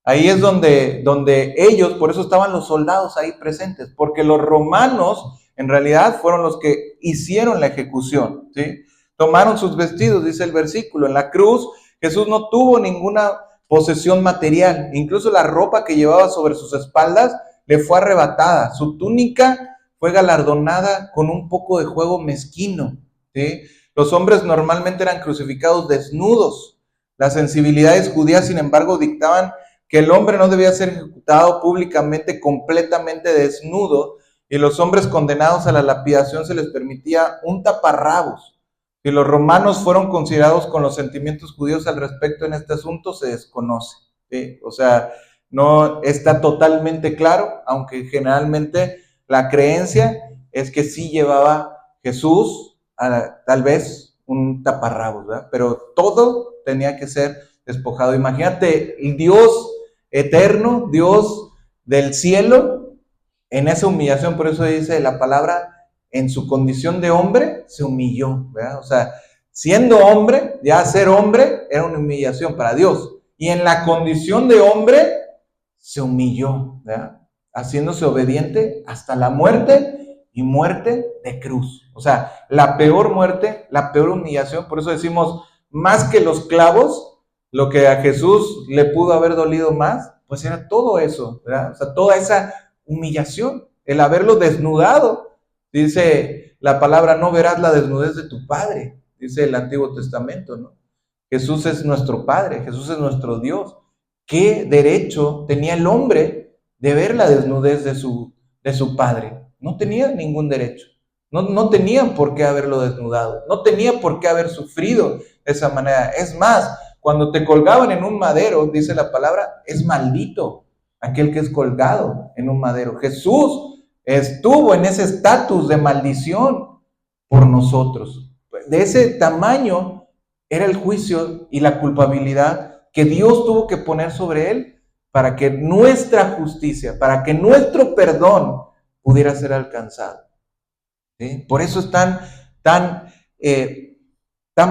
Ahí es donde ellos, por eso estaban los soldados ahí presentes, porque los romanos en realidad fueron los que hicieron la ejecución, ¿sí? Tomaron sus vestidos, dice el versículo, en la cruz Jesús no tuvo ninguna posesión material, incluso la ropa que llevaba sobre sus espaldas le fue arrebatada, su túnica fue galardonada con un poco de juego mezquino, ¿sí? Los hombres normalmente eran crucificados desnudos. Las sensibilidades judías, sin embargo, dictaban que el hombre no debía ser ejecutado públicamente, completamente desnudo, y los hombres condenados a la lapidación se les permitía un taparrabos. Si los romanos fueron considerados con los sentimientos judíos al respecto en este asunto, se desconoce, ¿sí? O sea, no está totalmente claro, aunque generalmente la creencia es que sí llevaba Jesús tal vez un taparrabos, ¿verdad? Pero todo tenía que ser despojado. Imagínate, el Dios eterno, Dios del cielo, en esa humillación, por eso dice la palabra, en su condición de hombre, se humilló, ¿verdad? O sea, siendo hombre, ya ser hombre era una humillación para Dios. Y en la condición de hombre, se humilló, ¿verdad? Haciéndose obediente hasta la muerte y muerte de cruz. O sea, la peor muerte, la peor humillación. Por eso decimos, más que los clavos, lo que a Jesús le pudo haber dolido más, pues era todo eso, ¿verdad? O sea, toda esa humillación, el haberlo desnudado. Dice la palabra, no verás la desnudez de tu Padre, dice el Antiguo Testamento, ¿no? Jesús es nuestro Padre, Jesús es nuestro Dios. ¿Qué derecho tenía el hombre de ver la desnudez de su Padre? No tenía ningún derecho. No tenían por qué haberlo desnudado. No tenía por qué haber sufrido de esa manera. Es más, cuando te colgaban en un madero, dice la palabra, es maldito aquel que es colgado en un madero. Jesús estuvo en ese estatus de maldición por nosotros. De ese tamaño era el juicio y la culpabilidad que Dios tuvo que poner sobre él para que nuestra justicia, para que nuestro perdón pudiera ser alcanzado. ¿Sí? Por eso es tan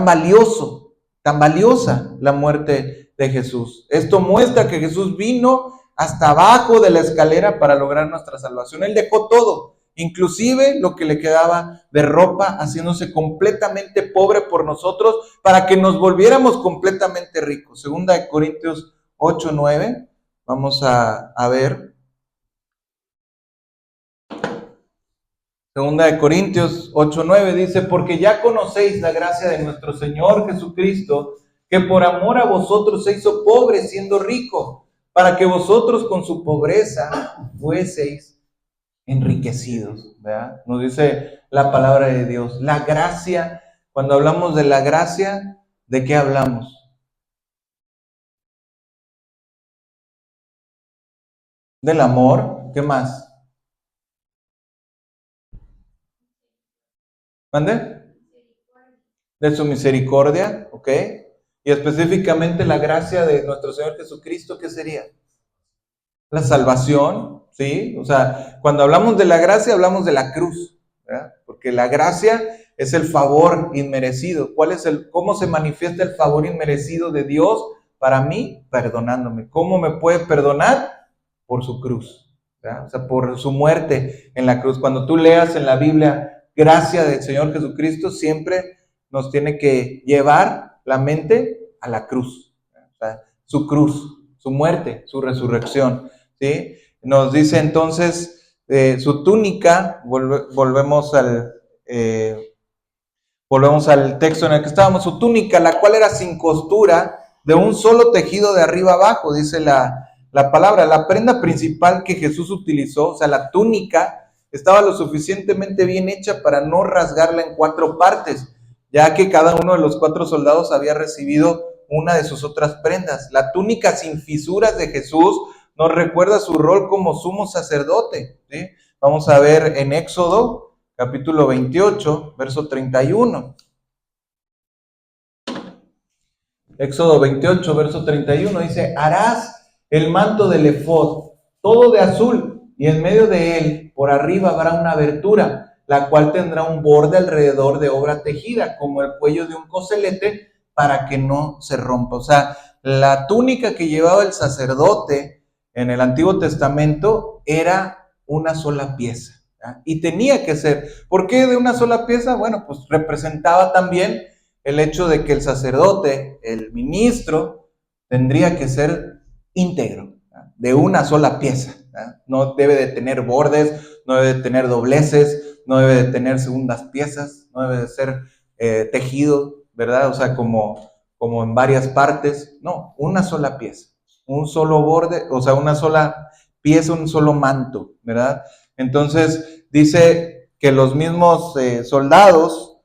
valioso, tan valiosa la muerte de Jesús. Esto muestra que Jesús vino hasta abajo de la escalera para lograr nuestra salvación. Él dejó todo, inclusive lo que le quedaba de ropa, haciéndose completamente pobre por nosotros para que nos volviéramos completamente ricos. Segunda de Corintios 8:9, vamos a ver. Segunda de Corintios 8:9 dice, porque ya conocéis la gracia de nuestro Señor Jesucristo, que por amor a vosotros se hizo pobre siendo rico, para que vosotros con su pobreza fueseis enriquecidos, ¿verdad? Nos dice la palabra de Dios. La gracia, cuando hablamos de la gracia, ¿de qué hablamos? Del amor, ¿qué más? ¿Mande? De su misericordia, ¿ok? Y específicamente la gracia de nuestro Señor Jesucristo, ¿qué sería? La salvación, ¿sí? O sea, cuando hablamos de la gracia, hablamos de la cruz, ¿verdad? Porque la gracia es el favor inmerecido. ¿Cómo se manifiesta el favor inmerecido de Dios para mí? Perdonándome. ¿Cómo me puede perdonar? Por su cruz, ¿verdad? O sea, por su muerte en la cruz. Cuando tú leas en la Biblia gracia del Señor Jesucristo, siempre nos tiene que llevar la mente a la cruz, ¿verdad? O sea, su cruz, su muerte, su resurrección. ¿Sí? Nos dice entonces su túnica, volvemos al texto en el que estábamos, su túnica, la cual era sin costura, de un solo tejido de arriba abajo, dice la palabra. La prenda principal que Jesús utilizó, o sea, la túnica, estaba lo suficientemente bien hecha para no rasgarla en 4 partes, ya que cada uno de los 4 soldados había recibido una de sus otras prendas. La túnica sin fisuras de Jesús nos recuerda su rol como sumo sacerdote, ¿sí? Vamos a ver en Éxodo, capítulo 28, verso 31. Éxodo 28, verso 31 dice, harás el manto del efod, todo de azul, y en medio de él, por arriba habrá una abertura, la cual tendrá un borde alrededor de obra tejida, como el cuello de un coselete, para que no se rompa. O sea, la túnica que llevaba el sacerdote en el Antiguo Testamento era una sola pieza, ¿verdad? Y tenía que ser. ¿Por qué de una sola pieza? Bueno, pues representaba también el hecho de que el sacerdote, el ministro, tendría que ser íntegro, ¿verdad? De una sola pieza, ¿verdad? No debe de tener bordes, no debe de tener dobleces, no debe de tener segundas piezas, no debe de ser tejido, ¿verdad? O sea, como en varias partes. No, una sola pieza, un solo borde, o sea, una sola pieza, un solo manto, ¿verdad? Entonces dice que los mismos soldados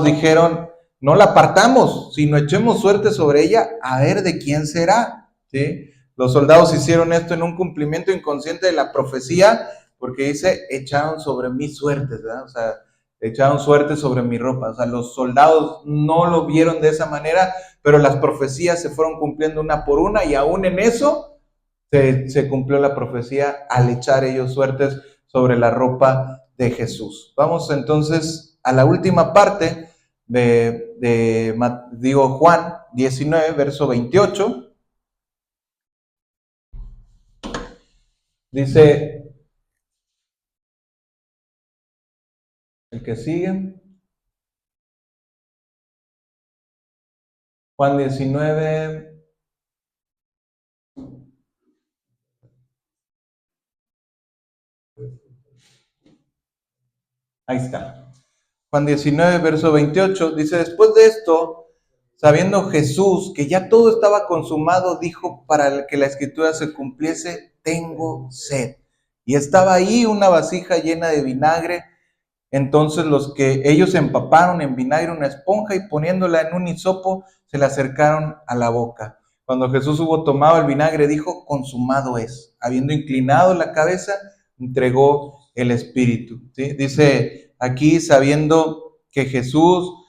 dijeron, no la partamos, sino echemos suerte sobre ella, a ver de quién será, ¿sí? Los soldados hicieron esto en un cumplimiento inconsciente de la profecía, porque dice, echaron sobre mí suertes, ¿verdad? O sea, echaron suerte sobre mi ropa. O sea, los soldados no lo vieron de esa manera, pero las profecías se fueron cumpliendo una por una, y aún en eso se cumplió la profecía al echar ellos suertes sobre la ropa de Jesús. Vamos entonces a la última parte Juan 19, verso 28. Dice el que sigue, Juan 19, ahí está. Juan 19, verso 28, dice, después de esto, sabiendo Jesús que ya todo estaba consumado, dijo para que la escritura se cumpliese, tengo sed. Y estaba ahí una vasija llena de vinagre. Entonces ellos empaparon en vinagre una esponja y poniéndola en un hisopo, se la acercaron a la boca. Cuando Jesús hubo tomado el vinagre, dijo, consumado es. Habiendo inclinado la cabeza, entregó el espíritu. ¿Sí? Dice aquí, sabiendo Jesús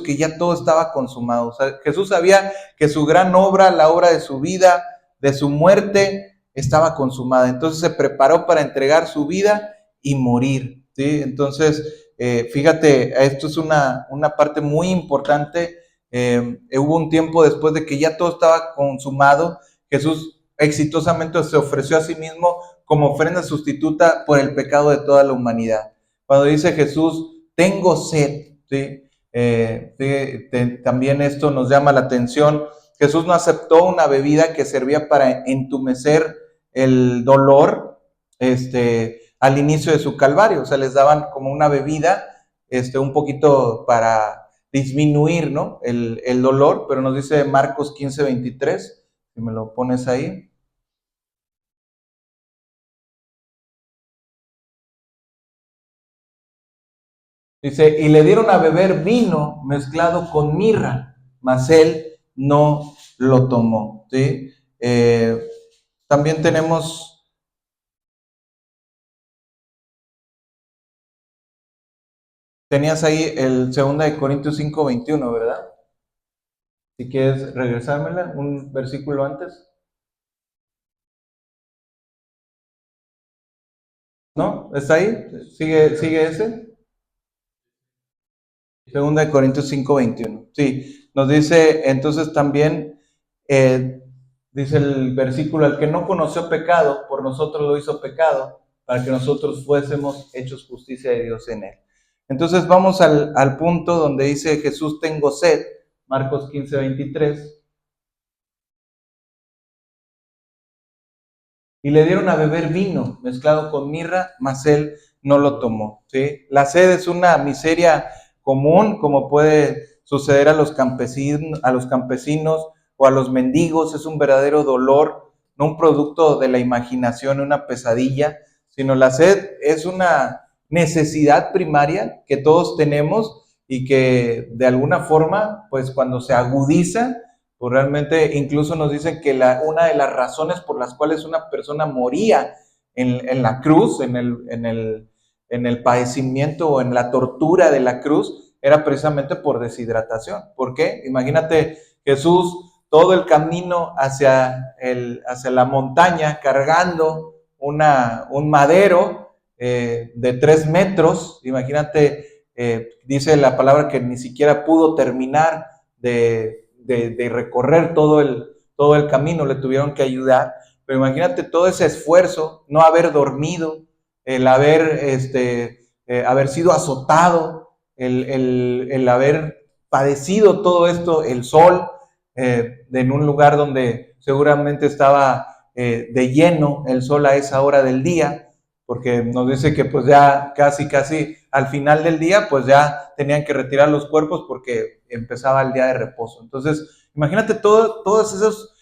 que ya todo estaba consumado. O sea, Jesús sabía que su gran obra, la obra de su vida, de su muerte, estaba consumada. Entonces se preparó para entregar su vida y morir. ¿Sí? Entonces, fíjate, esto es una parte muy importante. Hubo un tiempo después de que ya todo estaba consumado, Jesús exitosamente se ofreció a sí mismo como ofrenda sustituta por el pecado de toda la humanidad. Cuando dice Jesús, tengo sed, ¿sí? También esto nos llama la atención. Jesús no aceptó una bebida que servía para entumecer el dolor, al inicio de su calvario. O sea, les daban como una bebida, un poquito para disminuir, ¿no?, el dolor, pero nos dice Marcos 15:23, si me lo pones ahí. Dice, y le dieron a beber vino mezclado con mirra, mas él no lo tomó, ¿sí? También tenías ahí el 2 Corintios 5:21, ¿verdad? Si quieres regresármela, un versículo antes. ¿No? ¿Está ahí? ¿Sigue ese? 2 Corintios 5:21. Sí, nos dice entonces también, dice el versículo, al que no conoció pecado, por nosotros lo hizo pecado, para que nosotros fuésemos hechos justicia de Dios en él. Entonces vamos al punto donde dice Jesús, tengo sed, Marcos 15:23. Y le dieron a beber vino mezclado con mirra, mas él no lo tomó, ¿sí? La sed es una miseria común, como puede suceder a los campesinos o a los mendigos. Es un verdadero dolor, no un producto de la imaginación, una pesadilla, sino la sed es una necesidad primaria que todos tenemos y que de alguna forma, pues cuando se agudiza, pues realmente incluso nos dicen que una de las razones por las cuales una persona moría en la cruz, en el padecimiento o en la tortura de la cruz, era precisamente por deshidratación. ¿Por qué? Imagínate Jesús todo el camino hacia la montaña cargando un madero de 3 metros. Imagínate, dice la palabra que ni siquiera pudo terminar de recorrer todo el camino, le tuvieron que ayudar. Pero imagínate todo ese esfuerzo, no haber dormido, el haber sido azotado, el haber padecido todo esto, el sol, en un lugar donde seguramente estaba de lleno el sol a esa hora del día, porque nos dice que pues ya casi al final del día pues ya tenían que retirar los cuerpos porque empezaba el día de reposo. Entonces, imagínate todos esos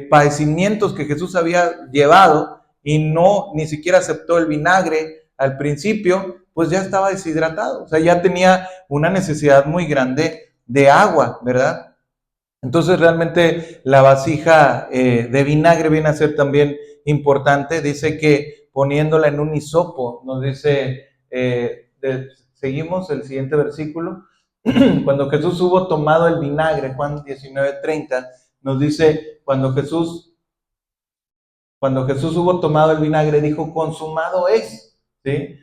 padecimientos que Jesús había llevado y no ni siquiera aceptó el vinagre al principio, pues ya estaba deshidratado, o sea, ya tenía una necesidad muy grande de agua, ¿verdad? Entonces realmente la vasija de vinagre viene a ser también importante. Dice que poniéndola en un hisopo, nos dice, seguimos el siguiente versículo, cuando Jesús hubo tomado el vinagre, Juan 19:30, nos dice, cuando Jesús hubo tomado el vinagre, dijo, consumado es, ¿sí?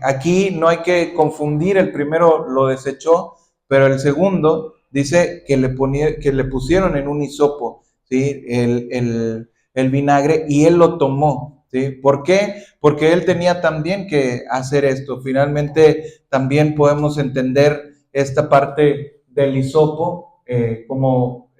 Aquí no hay que confundir, el primero lo desechó, pero el segundo dice que le pusieron en un hisopo, ¿sí? El vinagre, y él lo tomó, ¿sí? ¿Por qué? Porque él tenía también que hacer esto. Finalmente también podemos entender esta parte del hisopo como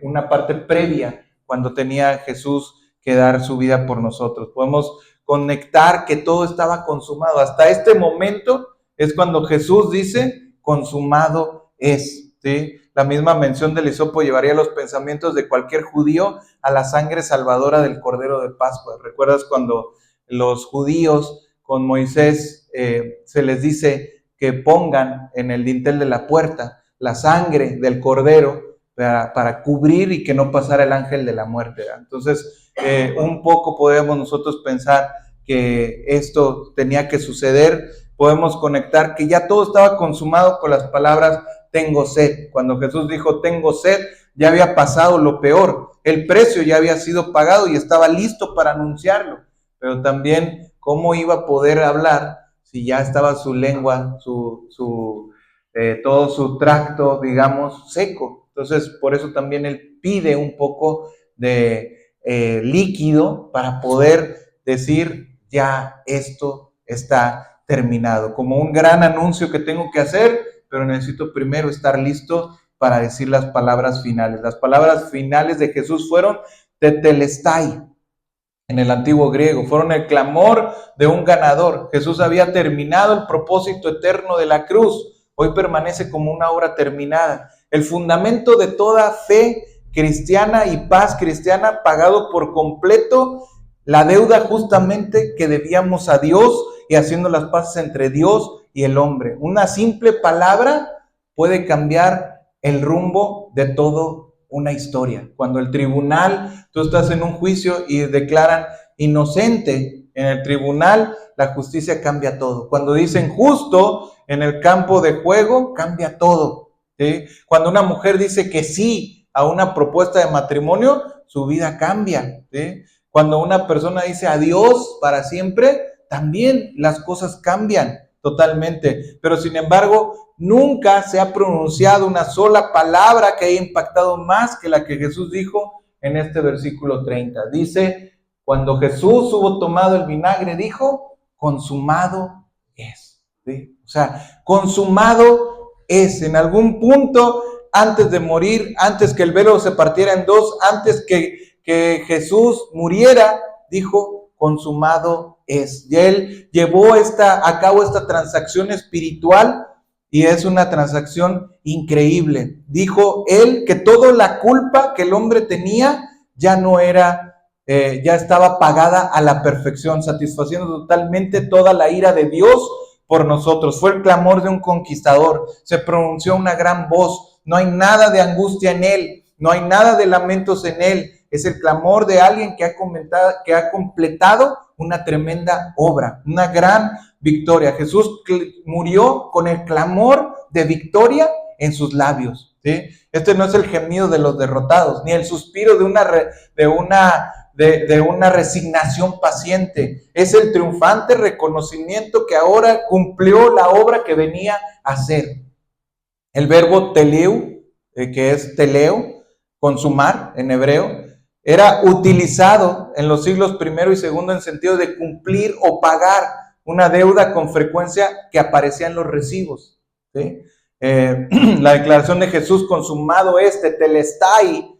una parte previa cuando tenía Jesús que dar su vida por nosotros. Podemos conectar que todo estaba consumado. Hasta este momento es cuando Jesús dice, consumado es, ¿sí? La misma mención del hisopo llevaría los pensamientos de cualquier judío a la sangre salvadora del Cordero de Pascua. ¿Recuerdas cuando los judíos con Moisés se les dice que pongan en el dintel de la puerta la sangre del Cordero para cubrir y que no pasara el ángel de la muerte, ¿verdad? Entonces, un poco podemos nosotros pensar que esto tenía que suceder. Podemos conectar que ya todo estaba consumado con las palabras tengo sed. Cuando Jesús dijo tengo sed, ya había pasado lo peor. El precio ya había sido pagado y estaba listo para anunciarlo. Pero también, ¿cómo iba a poder hablar si ya estaba su lengua, todo su tracto, digamos, seco? Entonces, por eso también él pide un poco de líquido para poder decir, ya esto está terminado. Como un gran anuncio que tengo que hacer, pero necesito primero estar listo para decir las palabras finales. Las palabras finales de Jesús fueron tetelestai. en el antiguo griego, fueron el clamor de un ganador. Jesús había terminado el propósito eterno de la cruz, hoy permanece como una obra terminada. El fundamento de toda fe cristiana y paz cristiana, pagado por completo la deuda justamente que debíamos a Dios y haciendo las paces entre Dios y el hombre. Una simple palabra puede cambiar el rumbo de todo una historia. Cuando el tribunal, tú estás en un juicio y declaran inocente en el tribunal, la justicia cambia todo. Cuando dicen justo en el campo de juego, cambia todo. ¿Sí? Cuando una mujer dice que sí a una propuesta de matrimonio, su vida cambia. ¿Sí? Cuando una persona dice adiós para siempre, también las cosas cambian totalmente. Pero sin embargo, nunca se ha pronunciado una sola palabra que haya impactado más que la que Jesús dijo en este versículo 30. Dice, cuando Jesús hubo tomado el vinagre, dijo, consumado es. ¿Sí? O sea, consumado es. En algún punto, antes de morir, antes que el velo se partiera en dos, antes que Jesús muriera, dijo, consumado es. Y él llevó a cabo esta transacción espiritual y es una transacción increíble. Dijo él que toda la culpa que el hombre tenía ya no era, ya estaba pagada a la perfección, satisfaciendo totalmente toda la ira de Dios por nosotros. Fue el clamor de un conquistador. Se pronunció una gran voz. No hay nada de angustia en él. No hay nada de lamentos en él. Es el clamor de alguien que ha completado una tremenda obra, una gran victoria. Jesús murió con el clamor de victoria en sus labios. ¿Sí? Este no es el gemido de los derrotados, ni el suspiro de una resignación paciente. Es el triunfante reconocimiento que ahora cumplió la obra que venía a hacer. El verbo teleu, que es teleo, consumar en hebreo, era utilizado en los siglos primero y segundo en sentido de cumplir o pagar una deuda con frecuencia que aparecía en los recibos. ¿Sí? La declaración de Jesús, consumado telestai,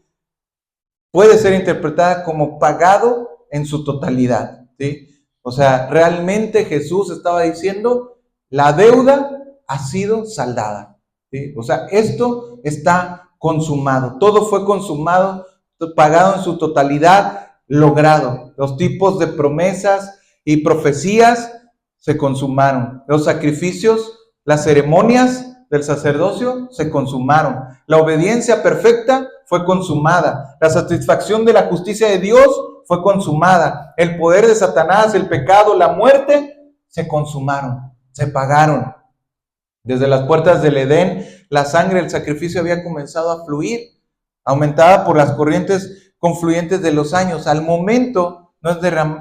puede ser interpretada como pagado en su totalidad. ¿Sí? O sea, realmente Jesús estaba diciendo, la deuda ha sido saldada. ¿Sí? O sea, esto está consumado, todo fue consumado, pagado en su totalidad, logrado. Los tipos de promesas y profecías se consumaron. Los sacrificios, las ceremonias del sacerdocio se consumaron. La obediencia perfecta fue consumada. La satisfacción de la justicia de Dios fue consumada. El poder de Satanás, el pecado, la muerte, se consumaron, se pagaron. Desde las puertas del Edén, la sangre del sacrificio había comenzado a fluir, aumentada por las corrientes confluyentes de los años. Al momento no es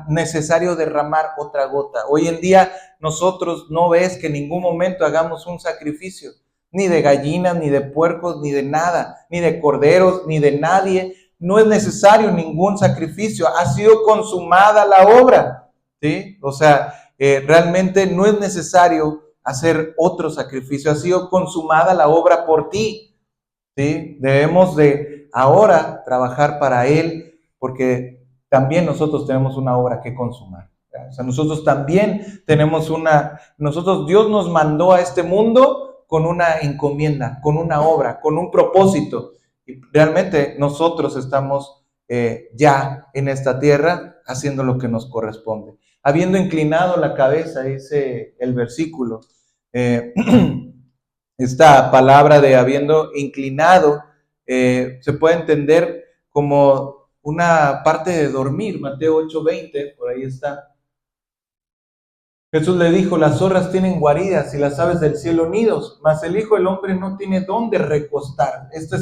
necesario derramar otra gota. Hoy en día nosotros no ves que en ningún momento hagamos un sacrificio, ni de gallinas, ni de puercos, ni de nada, ni de corderos, ni de nadie. No es necesario ningún sacrificio, ha sido consumada la obra, ¿sí? O sea, realmente no es necesario hacer otro sacrificio, ha sido consumada la obra por ti, ¿sí? Debemos de ahora trabajar para Él, porque también nosotros tenemos una obra que consumar. O sea, nosotros también tenemos Dios nos mandó a este mundo con una encomienda, con una obra, con un propósito. Y realmente nosotros estamos ya en esta tierra haciendo lo que nos corresponde. Habiendo inclinado la cabeza, dice el versículo, esta palabra de habiendo inclinado se puede entender como una parte de dormir. Mateo 8:20, por ahí está. Jesús le dijo, las zorras tienen guaridas y las aves del cielo nidos, mas el Hijo del Hombre no tiene dónde recostar. Esta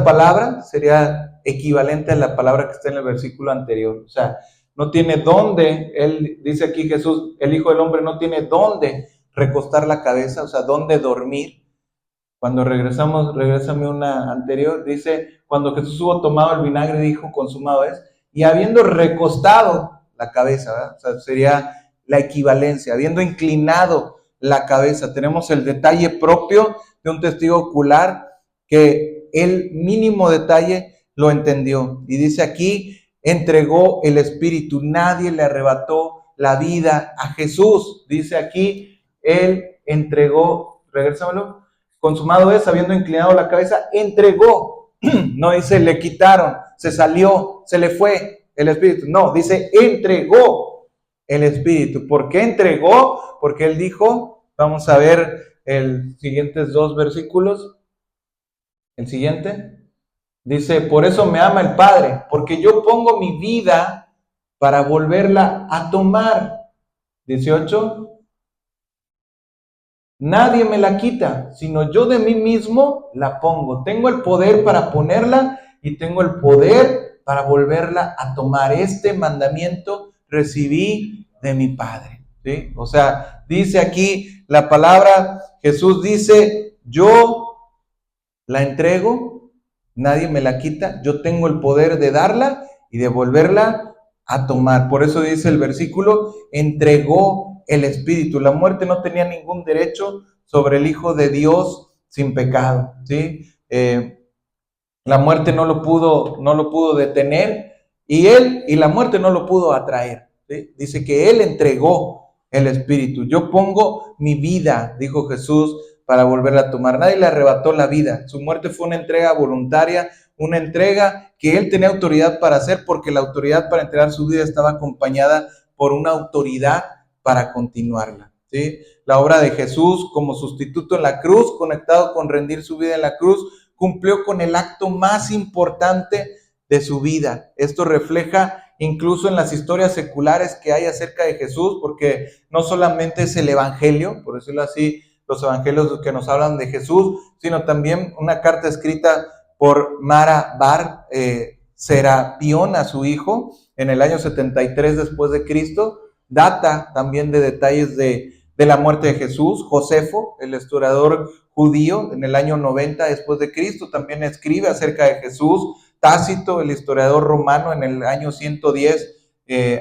palabra sería equivalente a la palabra que está en el versículo anterior. O sea, no tiene dónde, él dice aquí Jesús, el Hijo del Hombre no tiene dónde recostar la cabeza, o sea, dónde dormir. Cuando regrésame una anterior, dice, cuando Jesús hubo tomado el vinagre, dijo, consumado es, y habiendo recostado la cabeza, ¿verdad? O sea, sería la equivalencia, habiendo inclinado la cabeza. Tenemos el detalle propio de un testigo ocular que el mínimo detalle lo entendió. Y dice aquí, entregó el Espíritu. Nadie le arrebató la vida a Jesús. Dice aquí, Él entregó, regrésamelo, consumado es, habiendo inclinado la cabeza, entregó. No dice le quitaron, se salió, se le fue el Espíritu. No, dice entregó el Espíritu. ¿Por qué entregó? Porque Él dijo, vamos a ver el siguientes 2 versículos. El siguiente dice, por eso me ama el Padre, porque yo pongo mi vida para volverla a tomar. 18. Nadie me la quita, sino yo de mí mismo la pongo. Tengo el poder para ponerla y tengo el poder para volverla a tomar. Este mandamiento recibí de mi Padre. ¿Sí? O sea, dice aquí la palabra, Jesús dice, yo la entrego, nadie me la quita, yo tengo el poder de darla y de volverla a tomar. Por eso dice el versículo, entregó el Espíritu. La muerte no tenía ningún derecho sobre el Hijo de Dios sin pecado, ¿sí? La muerte no lo pudo detener y la muerte no lo pudo atraer, ¿sí? Dice que Él entregó el Espíritu. Yo pongo mi vida, dijo Jesús, para volverla a tomar. Nadie le arrebató la vida. Su muerte fue una entrega voluntaria, una entrega que Él tenía autoridad para hacer, porque la autoridad para entregar su vida estaba acompañada por una autoridad para continuarla, ¿sí? La obra de Jesús como sustituto en la cruz, conectado con rendir su vida en la cruz, cumplió con el acto más importante de su vida. Esto refleja incluso en las historias seculares que hay acerca de Jesús, porque no solamente es el Evangelio, por decirlo así, los evangelios que nos hablan de Jesús, sino también una carta escrita por Mara Bar Serapión a su hijo en el año 73 después de Cristo, data también de detalles de la muerte de Jesús. Josefo, el historiador judío, en el año 90 después de Cristo, también escribe acerca de Jesús. Tácito, el historiador romano, en el año 110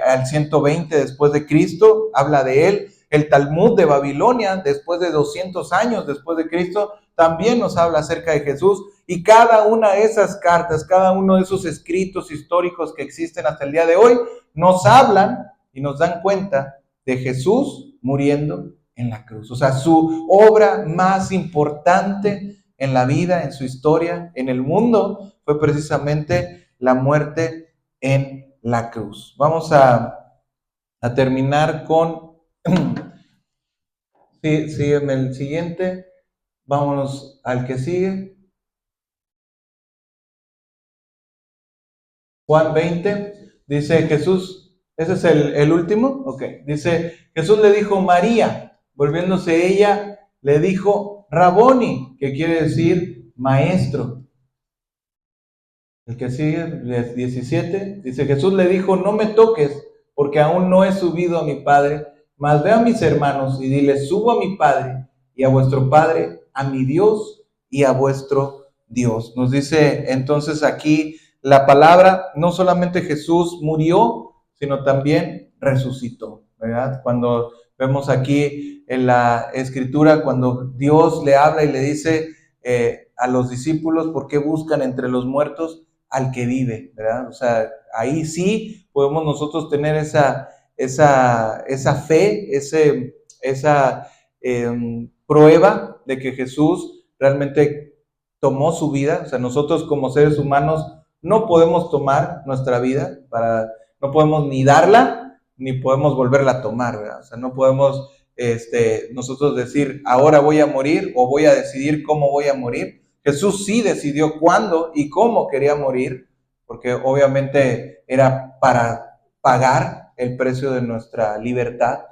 al 120 después de Cristo, habla de él. El Talmud de Babilonia, después de 200 años después de Cristo, también nos habla acerca de Jesús. Y cada una de esas cartas, cada uno de esos escritos históricos que existen hasta el día de hoy, nos hablan y nos dan cuenta de Jesús muriendo en la cruz. O sea, su obra más importante en la vida, en su historia, en el mundo, fue precisamente la muerte en la cruz. Vamos a terminar con... Sí, sígueme el siguiente. Vámonos al que sigue. Juan 20. Dice Jesús, ese es el último. Ok. Dice, Jesús le dijo María. Volviéndose ella, le dijo Raboni, que quiere decir maestro. El que sigue, 17, dice, Jesús le dijo, no me toques, porque aún no he subido a mi Padre, mas ve a mis hermanos y dile, subo a mi Padre y a vuestro Padre, a mi Dios y a vuestro Dios. Nos dice entonces aquí la palabra, no solamente Jesús murió, sino también resucitó, ¿verdad? Cuando vemos aquí en la Escritura, cuando Dios le habla y le dice a los discípulos, ¿por qué buscan entre los muertos al que vive, ¿verdad? O sea, ahí sí podemos nosotros tener esa fe, esa prueba de que Jesús realmente tomó su vida. O sea, nosotros como seres humanos no podemos tomar nuestra vida, no podemos ni darla, ni podemos volverla a tomar, ¿verdad? O sea, no podemos nosotros decir, ahora voy a morir, o voy a decidir cómo voy a morir. Jesús sí decidió cuándo y cómo quería morir, porque obviamente era para pagar el precio de nuestra libertad,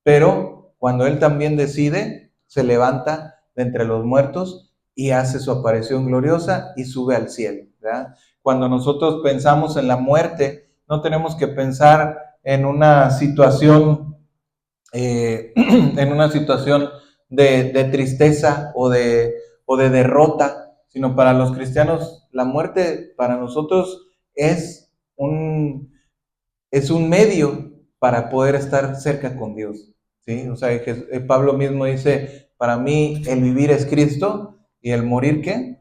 pero cuando Él también decide, se levanta de entre los muertos y hace su aparición gloriosa y sube al cielo, ¿verdad? Cuando nosotros pensamos en la muerte, no tenemos que pensar en una situación de tristeza o de derrota, sino para los cristianos la muerte para nosotros es un medio para poder estar cerca con Dios, ¿sí? O sea, Pablo mismo dice, para mí el vivir es Cristo y el morir, ¿qué?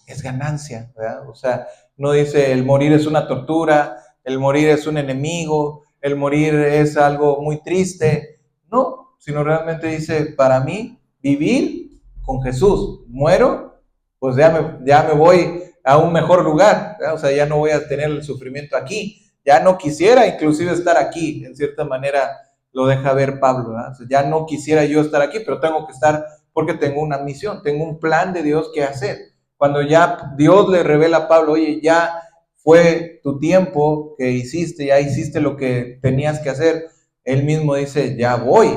Es ganancia, ¿verdad? O sea, no dice el morir es una tortura, el morir es un enemigo, el morir es algo muy triste. No, sino realmente dice, para mí, vivir con Jesús. Muero, pues ya me voy a un mejor lugar, ¿verdad? O sea, ya no voy a tener el sufrimiento aquí. Ya no quisiera inclusive estar aquí, en cierta manera lo deja ver Pablo, ¿verdad? O sea, ya no quisiera yo estar aquí, pero tengo que estar porque tengo una misión, tengo un plan de Dios que hacer. Cuando ya Dios le revela a Pablo, oye, ya fue tu tiempo que hiciste, ya hiciste lo que tenías que hacer, él mismo dice, ya voy,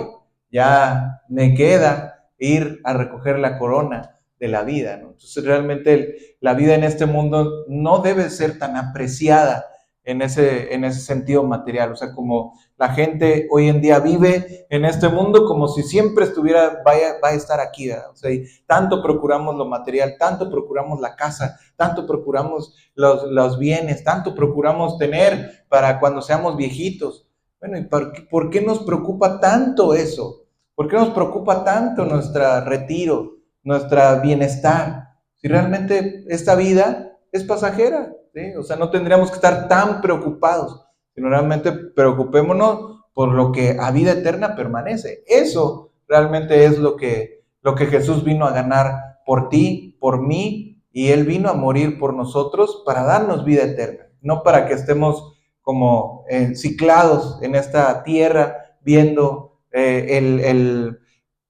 ya me queda ir a recoger la corona de la vida, ¿no? Entonces realmente la vida en este mundo no debe ser tan apreciada en ese sentido material, o sea, como la gente hoy en día vive en este mundo como si siempre va a estar aquí, ¿verdad? O sea, y tanto procuramos lo material, tanto procuramos la casa, tanto procuramos los bienes, tanto procuramos tener para cuando seamos viejitos. Bueno, ¿y por qué nos preocupa tanto eso? ¿Por qué nos preocupa tanto nuestro retiro, nuestro bienestar? Si realmente esta vida es pasajera, ¿sí? O sea, no tendríamos que estar tan preocupados, sino realmente preocupémonos por lo que a vida eterna permanece. Eso realmente es lo que Jesús vino a ganar por ti, por mí, y Él vino a morir por nosotros para darnos vida eterna, no para que estemos como ciclados en esta tierra viendo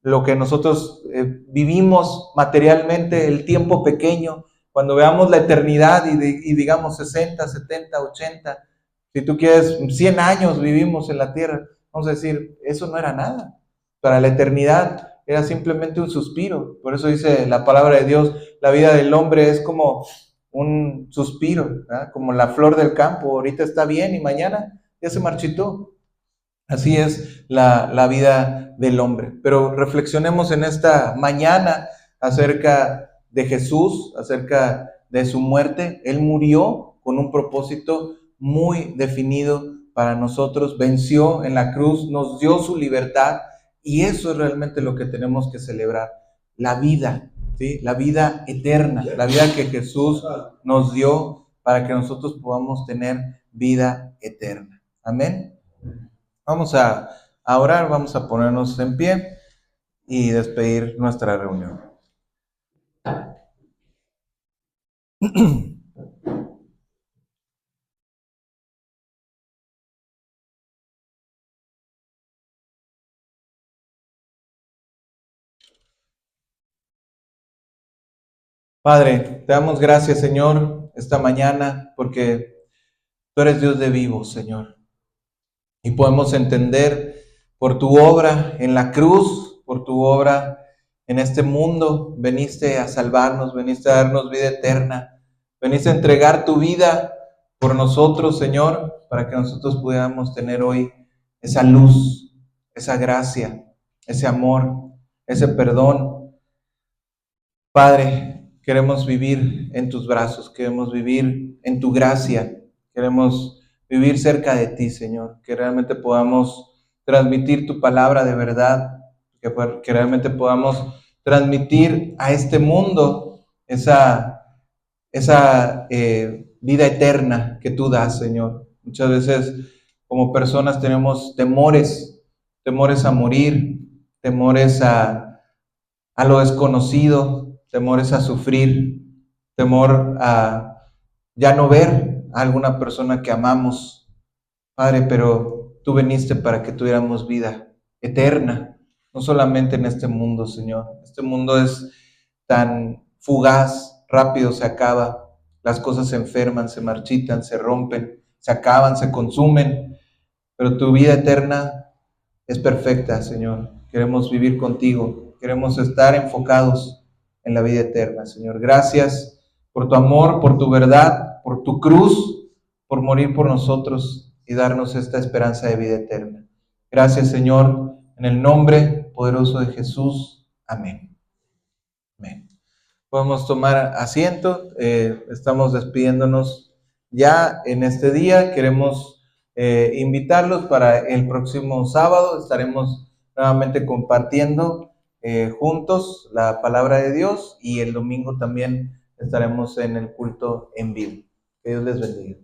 lo que nosotros vivimos materialmente, el tiempo pequeño, cuando veamos la eternidad y digamos 60, 70, 80, si tú quieres 100 años vivimos en la tierra, vamos a decir, eso no era nada. Para la eternidad era simplemente un suspiro. Por eso dice la palabra de Dios, la vida del hombre es como un suspiro, ¿verdad? Como la flor del campo, ahorita está bien y mañana ya se marchitó. Así es la vida del hombre. Pero reflexionemos en esta mañana acerca de Jesús, acerca de su muerte. Él murió con un propósito muy definido para nosotros, venció en la cruz, nos dio su libertad y eso es realmente lo que tenemos que celebrar, la vida, ¿sí? La vida eterna, la vida que Jesús nos dio para que nosotros podamos tener vida eterna. Amén. Vamos a orar, vamos a ponernos en pie y despedir nuestra reunión. Padre, te damos gracias, Señor, esta mañana, porque tú eres Dios de vivos, Señor. Y podemos entender por tu obra en la cruz, por tu obra en este mundo, veniste a salvarnos, veniste a darnos vida eterna, veniste a entregar tu vida por nosotros, Señor, para que nosotros pudiéramos tener hoy esa luz, esa gracia, ese amor, ese perdón. Padre, queremos vivir en tus brazos, queremos vivir en tu gracia, queremos vivir cerca de ti, Señor, que realmente podamos transmitir tu palabra de verdad, que realmente podamos transmitir a este mundo esa vida eterna que tú das, Señor. Muchas veces como personas tenemos temores a morir, temores a lo desconocido, temores a sufrir, temor a ya no ver a alguna persona que amamos, Padre, pero tú viniste para que tuviéramos vida eterna, no solamente en este mundo, Señor. Este mundo es tan fugaz, rápido se acaba, las cosas se enferman, se marchitan, se rompen, se acaban, se consumen, pero tu vida eterna es perfecta, Señor. Queremos vivir contigo, queremos estar enfocados en la vida eterna, Señor. Gracias por tu amor, por tu verdad, por tu cruz, por morir por nosotros y darnos esta esperanza de vida eterna. Gracias, Señor, en el nombre poderoso de Jesús. Amén. Amén. Podemos tomar asiento, estamos despidiéndonos ya en este día. Queremos invitarlos para el próximo sábado, estaremos nuevamente compartiendo juntos la palabra de Dios y el domingo también estaremos en el culto en vivo. Que Dios les bendiga.